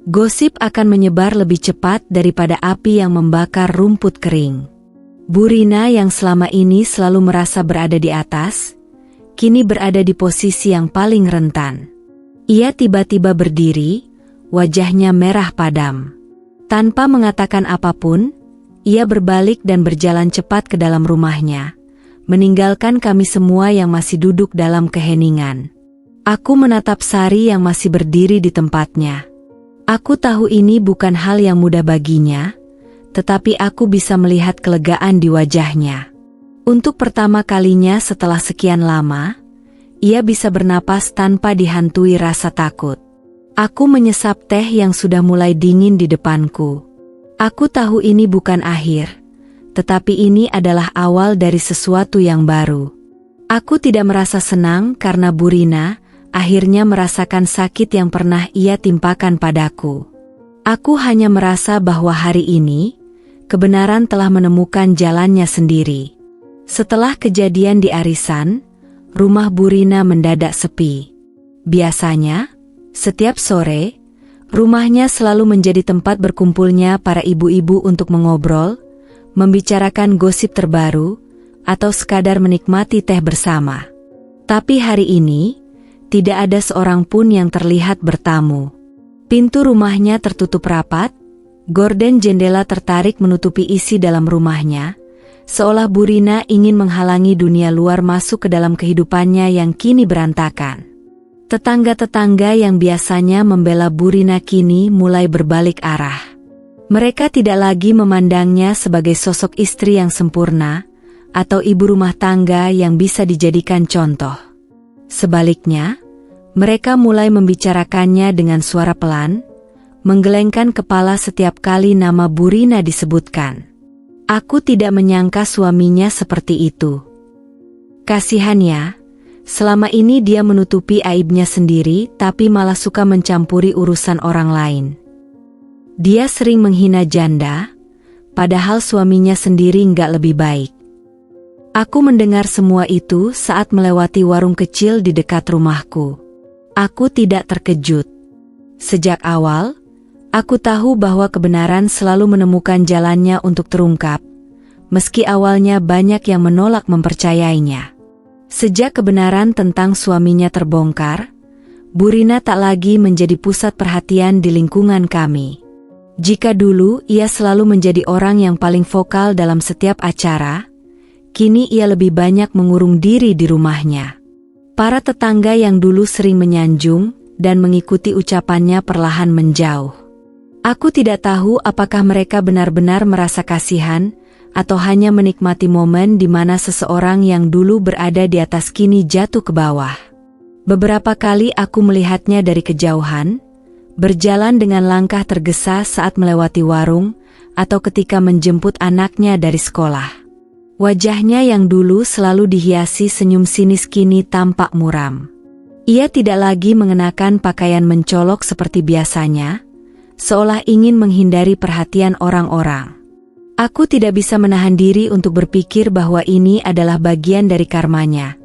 S1: Gosip akan menyebar lebih cepat daripada api yang membakar rumput kering. Bu Rina yang selama ini selalu merasa berada di atas, kini berada di posisi yang paling rentan. Ia tiba-tiba berdiri, wajahnya merah padam. Tanpa mengatakan apapun, ia berbalik dan berjalan cepat ke dalam rumahnya, meninggalkan kami semua yang masih duduk dalam keheningan. Aku menatap Sari yang masih berdiri di tempatnya. Aku tahu ini bukan hal yang mudah baginya, tetapi aku bisa melihat kelegaan di wajahnya. Untuk pertama kalinya setelah sekian lama, ia bisa bernapas tanpa dihantui rasa takut. Aku menyesap teh yang sudah mulai dingin di depanku. Aku tahu ini bukan akhir, tetapi ini adalah awal dari sesuatu yang baru. Aku tidak merasa senang karena Bu Rina akhirnya merasakan sakit yang pernah ia timpakan padaku. Aku hanya merasa bahwa hari ini, kebenaran telah menemukan jalannya sendiri. Setelah kejadian di arisan, rumah Bu Rina mendadak sepi. Biasanya, setiap sore, rumahnya selalu menjadi tempat berkumpulnya para ibu-ibu untuk mengobrol, membicarakan gosip terbaru, atau sekadar menikmati teh bersama. Tapi hari ini, tidak ada seorang pun yang terlihat bertamu. Pintu rumahnya tertutup rapat, gorden jendela tertarik menutupi isi dalam rumahnya, seolah Bu Rina ingin menghalangi dunia luar masuk ke dalam kehidupannya yang kini berantakan. Tetangga-tetangga yang biasanya membela Bu Rina kini mulai berbalik arah. Mereka tidak lagi memandangnya sebagai sosok istri yang sempurna, atau ibu rumah tangga yang bisa dijadikan contoh. Sebaliknya, mereka mulai membicarakannya dengan suara pelan, menggelengkan kepala setiap kali nama Bu Rina disebutkan. Aku tidak menyangka suaminya seperti itu. Kasihannya, selama ini dia menutupi aibnya sendiri tapi malah suka mencampuri urusan orang lain. Dia sering menghina janda, padahal suaminya sendiri nggak lebih baik. Aku mendengar semua itu saat melewati warung kecil di dekat rumahku. Aku tidak terkejut. Sejak awal, aku tahu bahwa kebenaran selalu menemukan jalannya untuk terungkap, meski awalnya banyak yang menolak mempercayainya. Sejak kebenaran tentang suaminya terbongkar, Bu Rina tak lagi menjadi pusat perhatian di lingkungan kami. Jika dulu ia selalu menjadi orang yang paling vokal dalam setiap acara, kini ia lebih banyak mengurung diri di rumahnya. Para tetangga yang dulu sering menyanjung dan mengikuti ucapannya perlahan menjauh. Aku tidak tahu apakah mereka benar-benar merasa kasihan, atau hanya menikmati momen di mana seseorang yang dulu berada di atas kini jatuh ke bawah. Beberapa kali aku melihatnya dari kejauhan, berjalan dengan langkah tergesa saat melewati warung, atau ketika menjemput anaknya dari sekolah. Wajahnya yang dulu selalu dihiasi senyum sinis kini tampak muram. Ia tidak lagi mengenakan pakaian mencolok seperti biasanya, seolah ingin menghindari perhatian orang-orang. Aku tidak bisa menahan diri untuk berpikir bahwa ini adalah bagian dari karmanya.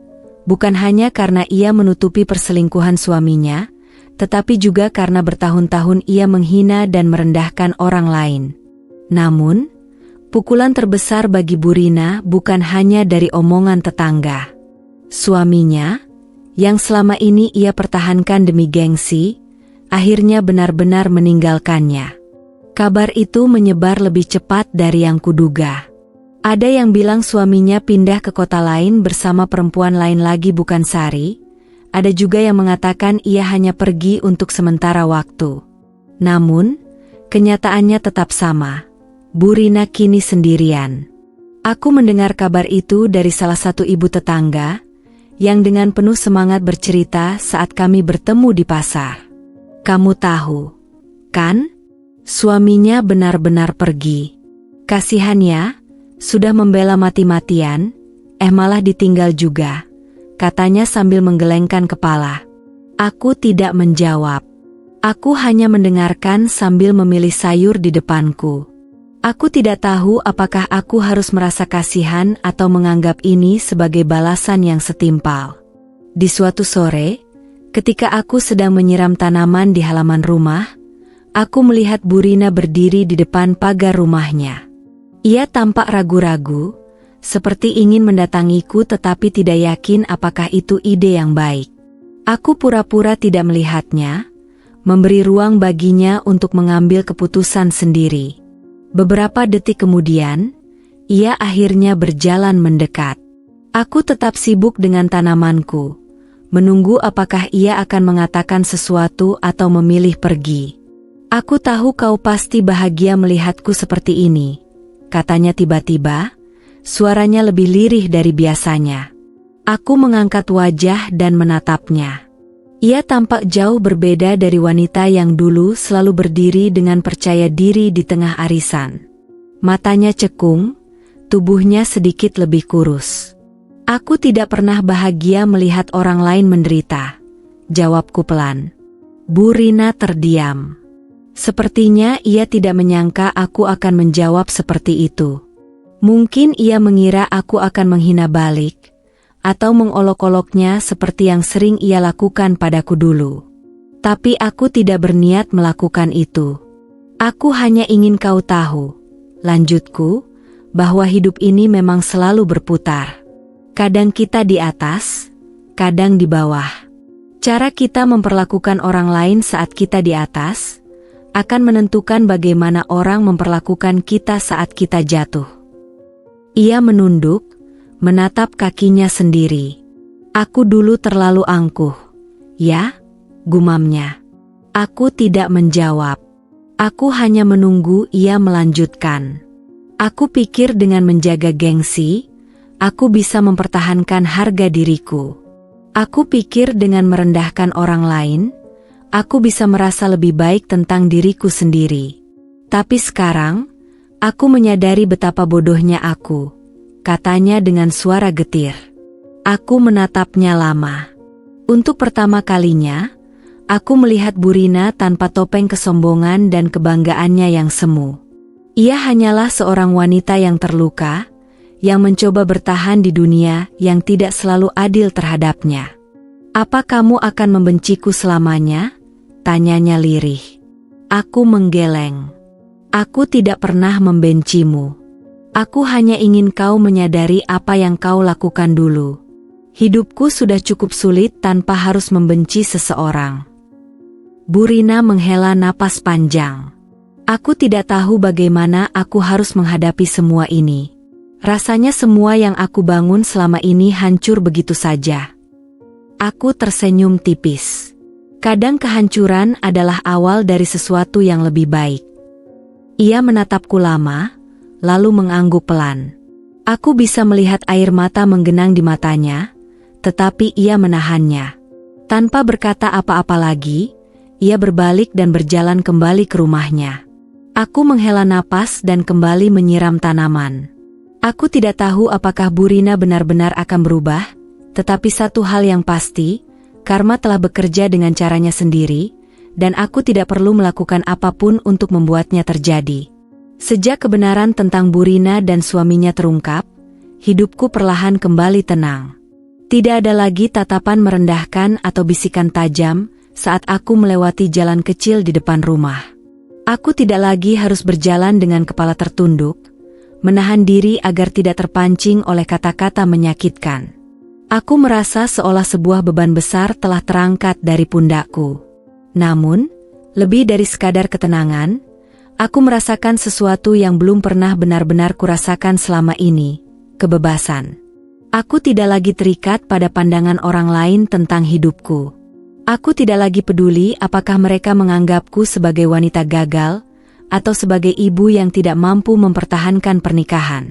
S1: Bukan hanya karena ia menutupi perselingkuhan suaminya, tetapi juga karena bertahun-tahun ia menghina dan merendahkan orang lain. Namun, pukulan terbesar bagi Bu Rina bukan hanya dari omongan tetangga. Suaminya, yang selama ini ia pertahankan demi gengsi, akhirnya benar-benar meninggalkannya. Kabar itu menyebar lebih cepat dari yang kuduga. Ada yang bilang suaminya pindah ke kota lain bersama perempuan lain lagi bukan Sari. Ada juga yang mengatakan ia hanya pergi untuk sementara waktu. Namun, kenyataannya tetap sama. Bu Rina kini sendirian. Aku mendengar kabar itu dari salah satu ibu tetangga, yang dengan penuh semangat bercerita saat kami bertemu di pasar. Kamu tahu, kan? Suaminya benar-benar pergi. Kasihannya, sudah membela mati-matian, malah ditinggal juga, katanya sambil menggelengkan kepala. Aku tidak menjawab. Aku hanya mendengarkan sambil memilih sayur di depanku. Aku tidak tahu apakah aku harus merasa kasihan atau menganggap ini sebagai balasan yang setimpal. Di suatu sore, ketika aku sedang menyiram tanaman di halaman rumah, aku melihat Bu Rina berdiri di depan pagar rumahnya. Ia tampak ragu-ragu, seperti ingin mendatangiku tetapi tidak yakin apakah itu ide yang baik. Aku pura-pura tidak melihatnya, memberi ruang baginya untuk mengambil keputusan sendiri. Beberapa detik kemudian, ia akhirnya berjalan mendekat. Aku tetap sibuk dengan tanamanku, menunggu apakah ia akan mengatakan sesuatu atau memilih pergi. Aku tahu kau pasti bahagia melihatku seperti ini, katanya tiba-tiba, suaranya lebih lirih dari biasanya. Aku mengangkat wajah dan menatapnya. Ia tampak jauh berbeda dari wanita yang dulu selalu berdiri dengan percaya diri di tengah arisan. Matanya cekung, tubuhnya sedikit lebih kurus. Aku tidak pernah bahagia melihat orang lain menderita, jawabku pelan. Bu Rina terdiam. Sepertinya ia tidak menyangka aku akan menjawab seperti itu. Mungkin ia mengira aku akan menghina balik, atau mengolok-oloknya seperti yang sering ia lakukan padaku dulu. Tapi aku tidak berniat melakukan itu. Aku hanya ingin kau tahu, lanjutku, bahwa hidup ini memang selalu berputar. Kadang kita di atas, kadang di bawah. Cara kita memperlakukan orang lain saat kita di atas akan menentukan bagaimana orang memperlakukan kita saat kita jatuh. Ia menunduk, menatap kakinya sendiri. Aku dulu terlalu angkuh. Ya, gumamnya. Aku tidak menjawab. Aku hanya menunggu ia melanjutkan. Aku pikir dengan menjaga gengsi, aku bisa mempertahankan harga diriku. Aku pikir dengan merendahkan orang lain, aku bisa merasa lebih baik tentang diriku sendiri. Tapi sekarang, aku menyadari betapa bodohnya aku, katanya dengan suara getir. Aku menatapnya lama. Untuk pertama kalinya, aku melihat Burina tanpa topeng kesombongan dan kebanggaannya yang semu. Ia hanyalah seorang wanita yang terluka, yang mencoba bertahan di dunia yang tidak selalu adil terhadapnya. Apa kamu akan membenciku selamanya? Tanyanya lirih. Aku menggeleng. Aku tidak pernah membencimu. Aku hanya ingin kau menyadari apa yang kau lakukan dulu. Hidupku sudah cukup sulit tanpa harus membenci seseorang. Burina menghela napas panjang. Aku tidak tahu bagaimana aku harus menghadapi semua ini. Rasanya semua yang aku bangun selama ini hancur begitu saja. Aku tersenyum tipis. Kadang kehancuran adalah awal dari sesuatu yang lebih baik. Ia menatapku lama, lalu mengangguk pelan. Aku bisa melihat air mata menggenang di matanya, tetapi ia menahannya. Tanpa berkata apa-apa lagi, ia berbalik dan berjalan kembali ke rumahnya. Aku menghela napas dan kembali menyiram tanaman. Aku tidak tahu apakah Burina benar-benar akan berubah, tetapi satu hal yang pasti, karma telah bekerja dengan caranya sendiri, dan aku tidak perlu melakukan apapun untuk membuatnya terjadi. Sejak kebenaran tentang Burina dan suaminya terungkap, hidupku perlahan kembali tenang. Tidak ada lagi tatapan merendahkan atau bisikan tajam saat aku melewati jalan kecil di depan rumah. Aku tidak lagi harus berjalan dengan kepala tertunduk, menahan diri agar tidak terpancing oleh kata-kata menyakitkan. Aku merasa seolah sebuah beban besar telah terangkat dari pundakku. Namun, lebih dari sekadar ketenangan, aku merasakan sesuatu yang belum pernah benar-benar kurasakan selama ini, kebebasan. Aku tidak lagi terikat pada pandangan orang lain tentang hidupku. Aku tidak lagi peduli apakah mereka menganggapku sebagai wanita gagal, atau sebagai ibu yang tidak mampu mempertahankan pernikahan.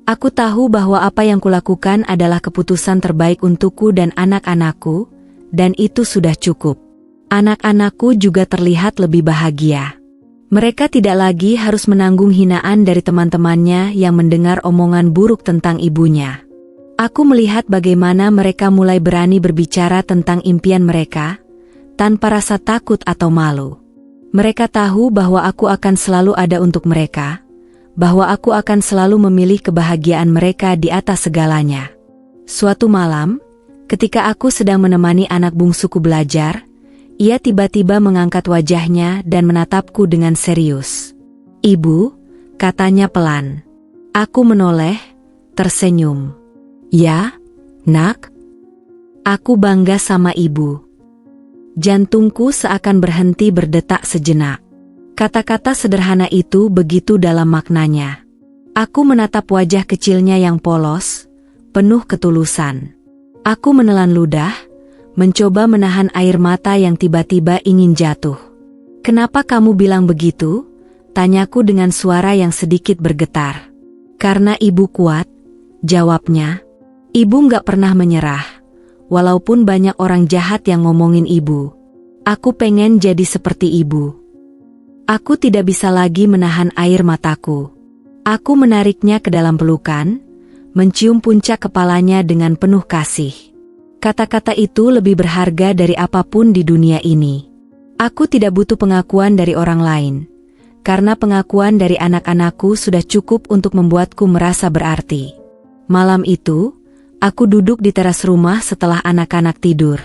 S1: Aku tahu bahwa apa yang kulakukan adalah keputusan terbaik untukku dan anak-anakku, dan itu sudah cukup. Anak-anakku juga terlihat lebih bahagia. Mereka tidak lagi harus menanggung hinaan dari teman-temannya yang mendengar omongan buruk tentang ibunya. Aku melihat bagaimana mereka mulai berani berbicara tentang impian mereka, tanpa rasa takut atau malu. Mereka tahu bahwa aku akan selalu ada untuk mereka, bahwa aku akan selalu memilih kebahagiaan mereka di atas segalanya. Suatu malam, ketika aku sedang menemani anak bungsuku belajar, ia tiba-tiba mengangkat wajahnya dan menatapku dengan serius. "Ibu," katanya pelan. Aku menoleh, tersenyum. "Ya, nak? Aku bangga sama ibu." Jantungku seakan berhenti berdetak sejenak. Kata-kata sederhana itu begitu dalam maknanya. Aku menatap wajah kecilnya yang polos, penuh ketulusan. Aku menelan ludah, mencoba menahan air mata yang tiba-tiba ingin jatuh. "Kenapa kamu bilang begitu?" tanyaku dengan suara yang sedikit bergetar. "Karena ibu kuat," jawabnya. "Ibu nggak pernah menyerah, walaupun banyak orang jahat yang ngomongin ibu. Aku pengen jadi seperti ibu." Aku tidak bisa lagi menahan air mataku. Aku menariknya ke dalam pelukan, mencium puncak kepalanya dengan penuh kasih. Kata-kata itu lebih berharga dari apapun di dunia ini. Aku tidak butuh pengakuan dari orang lain, karena pengakuan dari anak-anakku sudah cukup untuk membuatku merasa berarti. Malam itu, aku duduk di teras rumah setelah anak-anak tidur.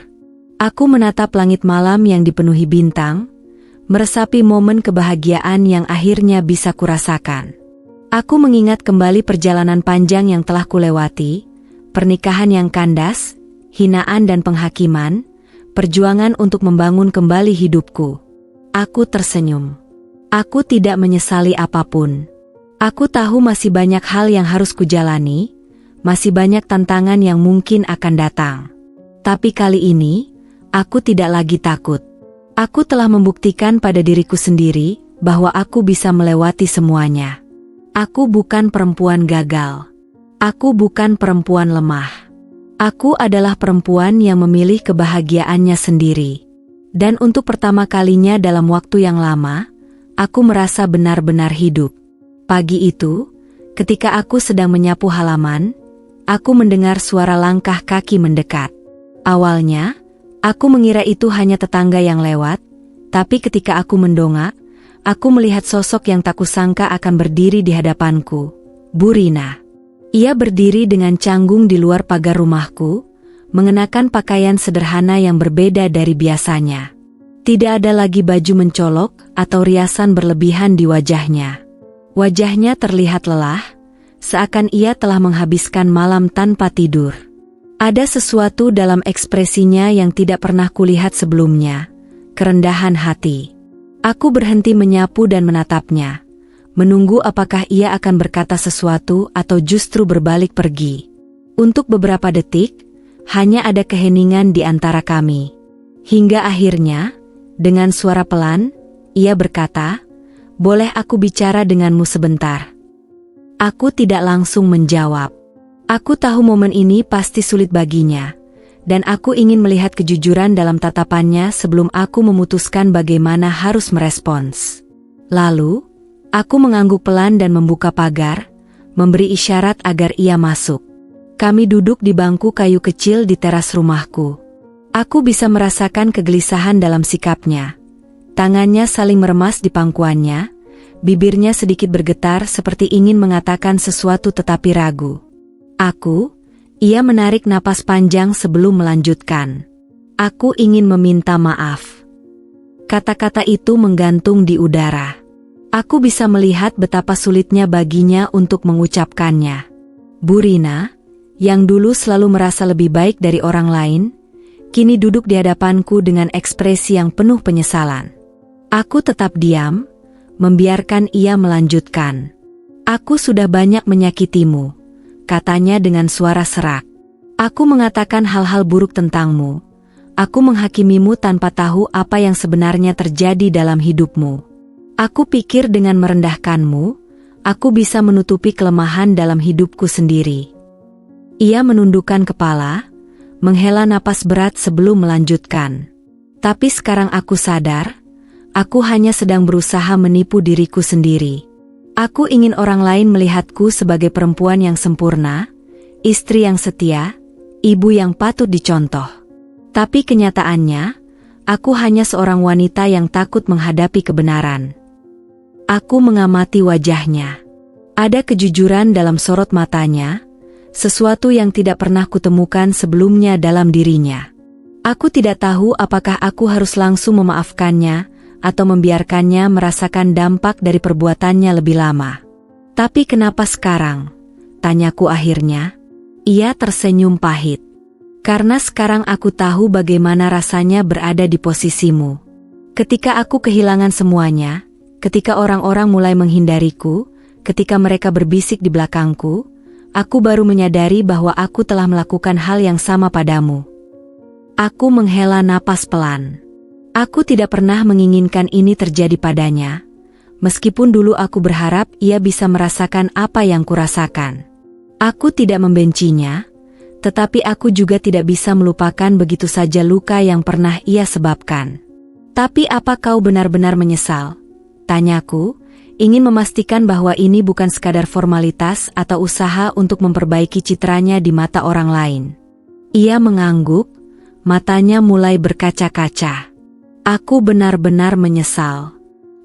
S1: Aku menatap langit malam yang dipenuhi bintang, meresapi momen kebahagiaan yang akhirnya bisa kurasakan. Aku mengingat kembali perjalanan panjang yang telah kulewati, pernikahan yang kandas, hinaan dan penghakiman, perjuangan untuk membangun kembali hidupku. Aku tersenyum. Aku tidak menyesali apapun. Aku tahu masih banyak hal yang harus kujalani, masih banyak tantangan yang mungkin akan datang. Tapi kali ini, aku tidak lagi takut. Aku telah membuktikan pada diriku sendiri bahwa aku bisa melewati semuanya. Aku bukan perempuan gagal. Aku bukan perempuan lemah. Aku adalah perempuan yang memilih kebahagiaannya sendiri. Dan untuk pertama kalinya dalam waktu yang lama, aku merasa benar-benar hidup. Pagi itu, ketika aku sedang menyapu halaman, aku mendengar suara langkah kaki mendekat. Awalnya, aku mengira itu hanya tetangga yang lewat, tapi ketika aku mendongak, aku melihat sosok yang tak kusangka akan berdiri di hadapanku, Bu Rina. Ia berdiri dengan canggung di luar pagar rumahku, mengenakan pakaian sederhana yang berbeda dari biasanya. Tidak ada lagi baju mencolok atau riasan berlebihan di wajahnya. Wajahnya terlihat lelah, seakan ia telah menghabiskan malam tanpa tidur. Ada sesuatu dalam ekspresinya yang tidak pernah kulihat sebelumnya, kerendahan hati. Aku berhenti menyapu dan menatapnya, menunggu apakah ia akan berkata sesuatu atau justru berbalik pergi. Untuk beberapa detik, hanya ada keheningan di antara kami. Hingga akhirnya, dengan suara pelan, ia berkata, "Boleh aku bicara denganmu sebentar?" Aku tidak langsung menjawab. Aku tahu momen ini pasti sulit baginya, dan aku ingin melihat kejujuran dalam tatapannya sebelum aku memutuskan bagaimana harus merespons. Lalu, aku mengangguk pelan dan membuka pagar, memberi isyarat agar ia masuk. Kami duduk di bangku kayu kecil di teras rumahku. Aku bisa merasakan kegelisahan dalam sikapnya. Tangannya saling meremas di pangkuannya, bibirnya sedikit bergetar seperti ingin mengatakan sesuatu tetapi ragu. Ia menarik napas panjang sebelum melanjutkan. "Aku ingin meminta maaf." Kata-kata itu menggantung di udara. Aku bisa melihat betapa sulitnya baginya untuk mengucapkannya. Bu Rina, yang dulu selalu merasa lebih baik dari orang lain, kini duduk di hadapanku dengan ekspresi yang penuh penyesalan. Aku tetap diam, membiarkan ia melanjutkan. "Aku sudah banyak menyakitimu," katanya dengan suara serak. "Aku mengatakan hal-hal buruk tentangmu. Aku menghakimimu tanpa tahu apa yang sebenarnya terjadi dalam hidupmu. Aku pikir dengan merendahkanmu, aku bisa menutupi kelemahan dalam hidupku sendiri." Ia menundukkan kepala, menghela napas berat sebelum melanjutkan. "Tapi sekarang aku sadar, aku hanya sedang berusaha menipu diriku sendiri. Aku ingin orang lain melihatku sebagai perempuan yang sempurna, istri yang setia, ibu yang patut dicontoh. Tapi kenyataannya, aku hanya seorang wanita yang takut menghadapi kebenaran." Aku mengamati wajahnya. Ada kejujuran dalam sorot matanya, sesuatu yang tidak pernah kutemukan sebelumnya dalam dirinya. Aku tidak tahu apakah aku harus langsung memaafkannya, atau membiarkannya merasakan dampak dari perbuatannya lebih lama. "Tapi kenapa sekarang?" tanyaku akhirnya. Ia tersenyum pahit. "Karena sekarang aku tahu bagaimana rasanya berada di posisimu. Ketika aku kehilangan semuanya, ketika orang-orang mulai menghindariku, ketika mereka berbisik di belakangku, aku baru menyadari bahwa aku telah melakukan hal yang sama padamu." Aku menghela napas pelan. Aku tidak pernah menginginkan ini terjadi padanya, meskipun dulu aku berharap ia bisa merasakan apa yang kurasakan. Aku tidak membencinya, tetapi aku juga tidak bisa melupakan begitu saja luka yang pernah ia sebabkan. "Tapi apa kau benar-benar menyesal?" tanyaku, ingin memastikan bahwa ini bukan sekadar formalitas atau usaha untuk memperbaiki citranya di mata orang lain. Ia mengangguk, matanya mulai berkaca-kaca. "Aku benar-benar menyesal.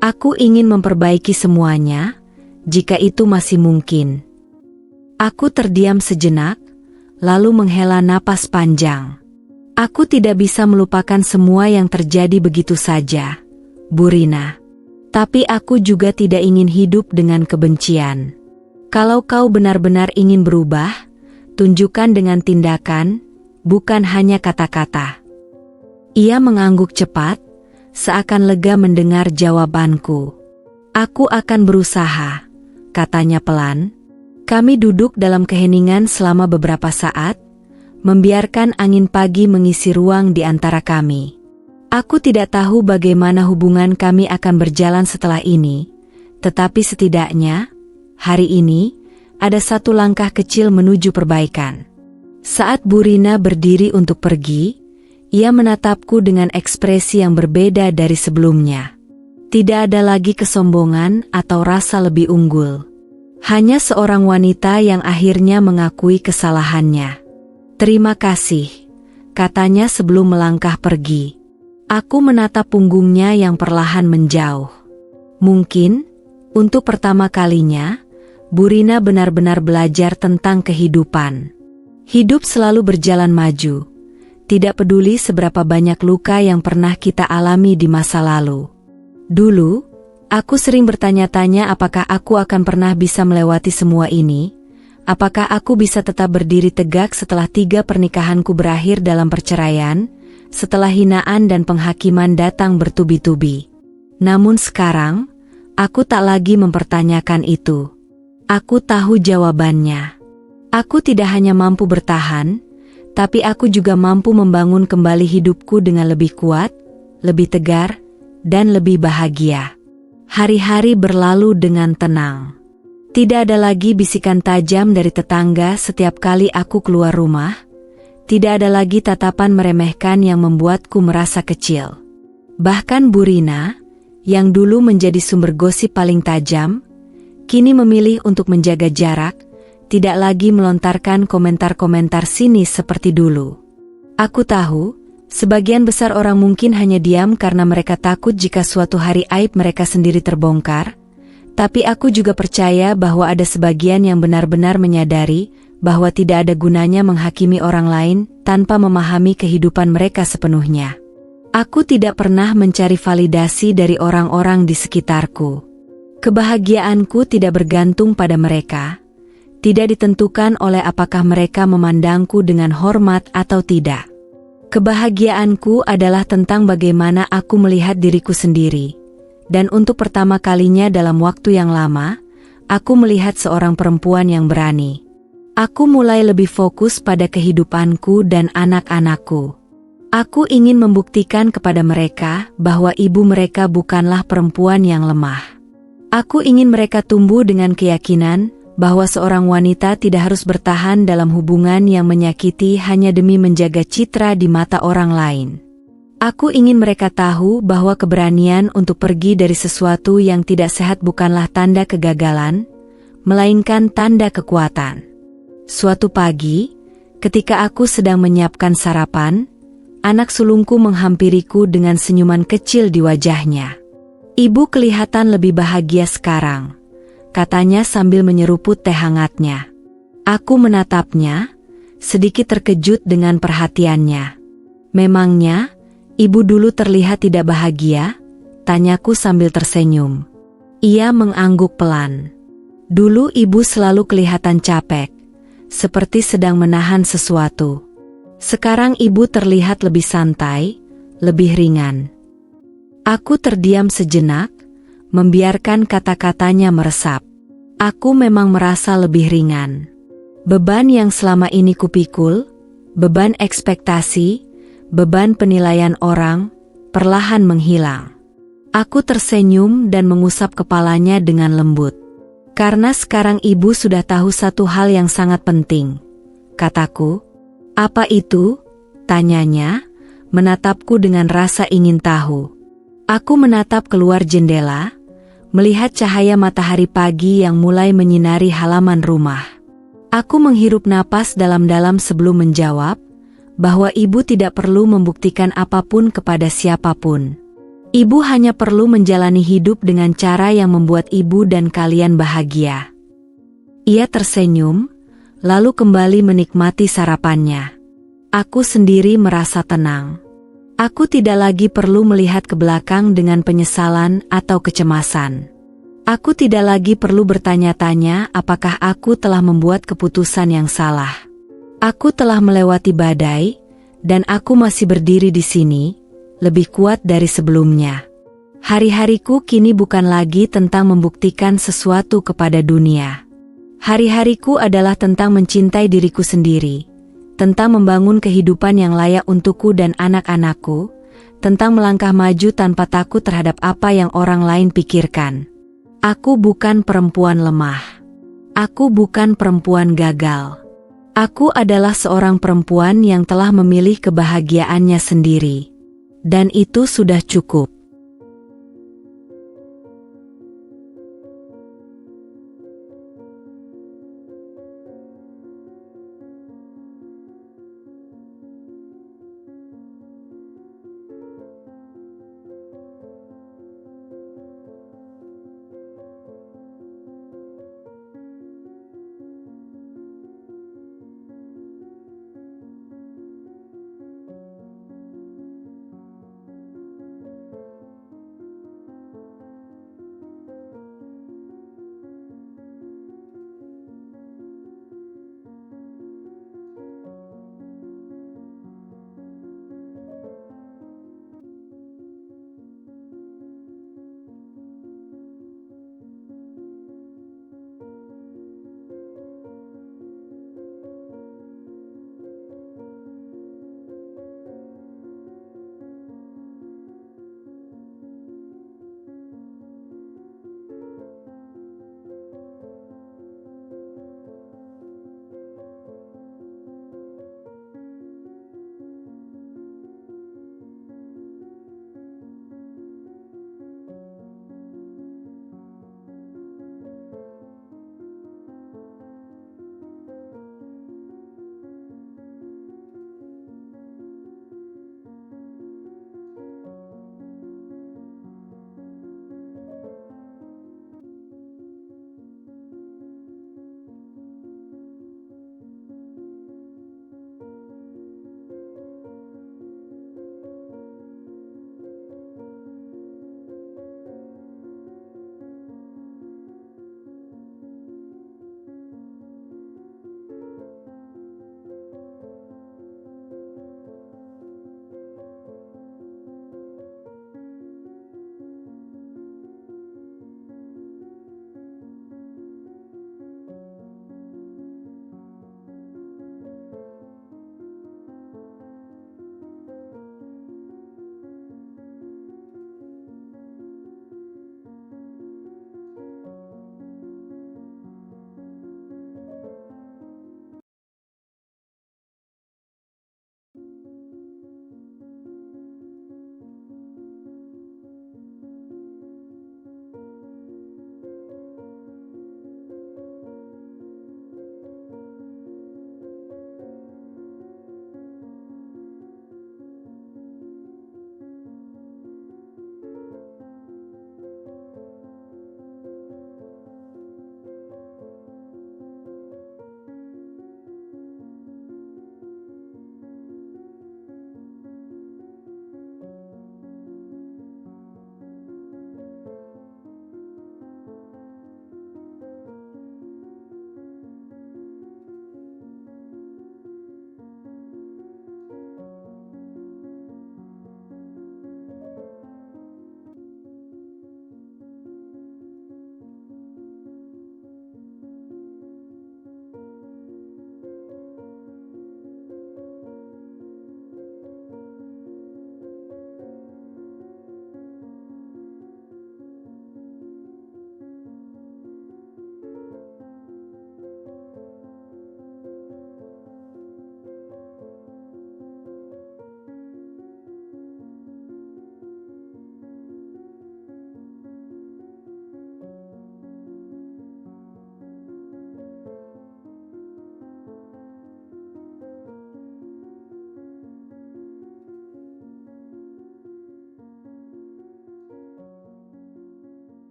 S1: Aku ingin memperbaiki semuanya, jika itu masih mungkin." Aku terdiam sejenak, lalu menghela napas panjang. "Aku tidak bisa melupakan semua yang terjadi begitu saja, Bu Rina. Tapi aku juga tidak ingin hidup dengan kebencian. Kalau kau benar-benar ingin berubah, tunjukkan dengan tindakan, bukan hanya kata-kata. Ia mengangguk cepat, seakan lega mendengar jawabanku. Aku akan berusaha, katanya pelan. Kami duduk dalam keheningan selama beberapa saat, membiarkan angin pagi mengisi ruang di antara kami. Aku tidak tahu bagaimana hubungan kami akan berjalan setelah ini, tetapi setidaknya, hari ini, ada satu langkah kecil menuju perbaikan. Saat Bu Rina berdiri untuk pergi, ia menatapku dengan ekspresi yang berbeda dari sebelumnya. Tidak ada lagi kesombongan atau rasa lebih unggul. Hanya seorang wanita yang akhirnya mengakui kesalahannya. Terima kasih, katanya sebelum melangkah pergi. Aku menatap punggungnya yang perlahan menjauh. Mungkin, untuk pertama kalinya, Bu Rina benar-benar belajar tentang kehidupan. Hidup selalu berjalan maju, tidak peduli seberapa banyak luka yang pernah kita alami di masa lalu. Dulu, aku sering bertanya-tanya apakah aku akan pernah bisa melewati semua ini, apakah aku bisa tetap berdiri tegak setelah 3 pernikahanku berakhir dalam perceraian, setelah hinaan dan penghakiman datang bertubi-tubi. Namun sekarang, aku tak lagi mempertanyakan itu. Aku tahu jawabannya. Aku tidak hanya mampu bertahan, tapi aku juga mampu membangun kembali hidupku dengan lebih kuat, lebih tegar, dan lebih bahagia. Hari-hari berlalu dengan tenang. Tidak ada lagi bisikan tajam dari tetangga setiap kali aku keluar rumah. Tidak ada lagi tatapan meremehkan yang membuatku merasa kecil. Bahkan Bu Rina, yang dulu menjadi sumber gosip paling tajam, kini memilih untuk menjaga jarak, tidak lagi melontarkan komentar-komentar sinis seperti dulu. Aku tahu, sebagian besar orang mungkin hanya diam karena mereka takut jika suatu hari aib mereka sendiri terbongkar, tapi aku juga percaya bahwa ada sebagian yang benar-benar menyadari bahwa tidak ada gunanya menghakimi orang lain tanpa memahami kehidupan mereka sepenuhnya. Aku tidak pernah mencari validasi dari orang-orang di sekitarku. Kebahagiaanku tidak bergantung pada mereka, tidak ditentukan oleh apakah mereka memandangku dengan hormat atau tidak. Kebahagiaanku adalah tentang bagaimana aku melihat diriku sendiri. Dan untuk pertama kalinya dalam waktu yang lama, aku melihat seorang perempuan yang berani. Aku mulai lebih fokus pada kehidupanku dan anak-anakku. Aku ingin membuktikan kepada mereka bahwa ibu mereka bukanlah perempuan yang lemah. Aku ingin mereka tumbuh dengan keyakinan bahwa seorang wanita tidak harus bertahan dalam hubungan yang menyakiti hanya demi menjaga citra di mata orang lain. Aku ingin mereka tahu bahwa keberanian untuk pergi dari sesuatu yang tidak sehat bukanlah tanda kegagalan, melainkan tanda kekuatan. Suatu pagi, ketika aku sedang menyiapkan sarapan, anak sulungku menghampiriku dengan senyuman kecil di wajahnya. Ibu kelihatan lebih bahagia sekarang, katanya sambil menyeruput teh hangatnya. Aku menatapnya, sedikit terkejut dengan perhatiannya. Memangnya, ibu dulu terlihat tidak bahagia? Tanyaku sambil tersenyum. Ia mengangguk pelan. Dulu ibu selalu kelihatan capek, seperti sedang menahan sesuatu. Sekarang ibu terlihat lebih santai, lebih ringan. Aku terdiam sejenak, membiarkan kata-katanya meresap. Aku memang merasa lebih ringan. Beban yang selama ini kupikul, beban ekspektasi, beban penilaian orang, perlahan menghilang. Aku tersenyum dan mengusap kepalanya dengan lembut. Karena sekarang ibu sudah tahu satu hal yang sangat penting, kataku. Apa itu? Tanyanya, menatapku dengan rasa ingin tahu. Aku menatap keluar jendela, melihat cahaya matahari pagi yang mulai menyinari halaman rumah. Aku menghirup napas dalam-dalam sebelum menjawab, bahwa ibu tidak perlu membuktikan apapun kepada siapapun. Ibu hanya perlu menjalani hidup dengan cara yang membuat ibu dan kalian bahagia. Ia tersenyum, lalu kembali menikmati sarapannya. Aku sendiri merasa tenang. Aku tidak lagi perlu melihat ke belakang dengan penyesalan atau kecemasan. Aku tidak lagi perlu bertanya-tanya apakah aku telah membuat keputusan yang salah. Aku telah melewati badai, dan aku masih berdiri di sini, lebih kuat dari sebelumnya. Hari-hariku kini bukan lagi tentang membuktikan sesuatu kepada dunia. Hari-hariku adalah tentang mencintai diriku sendiri, tentang membangun kehidupan yang layak untukku dan anak-anakku, tentang melangkah maju tanpa takut terhadap apa yang orang lain pikirkan. Aku bukan perempuan lemah. Aku bukan perempuan gagal. Aku adalah seorang perempuan yang telah memilih kebahagiaannya sendiri. Dan itu sudah cukup.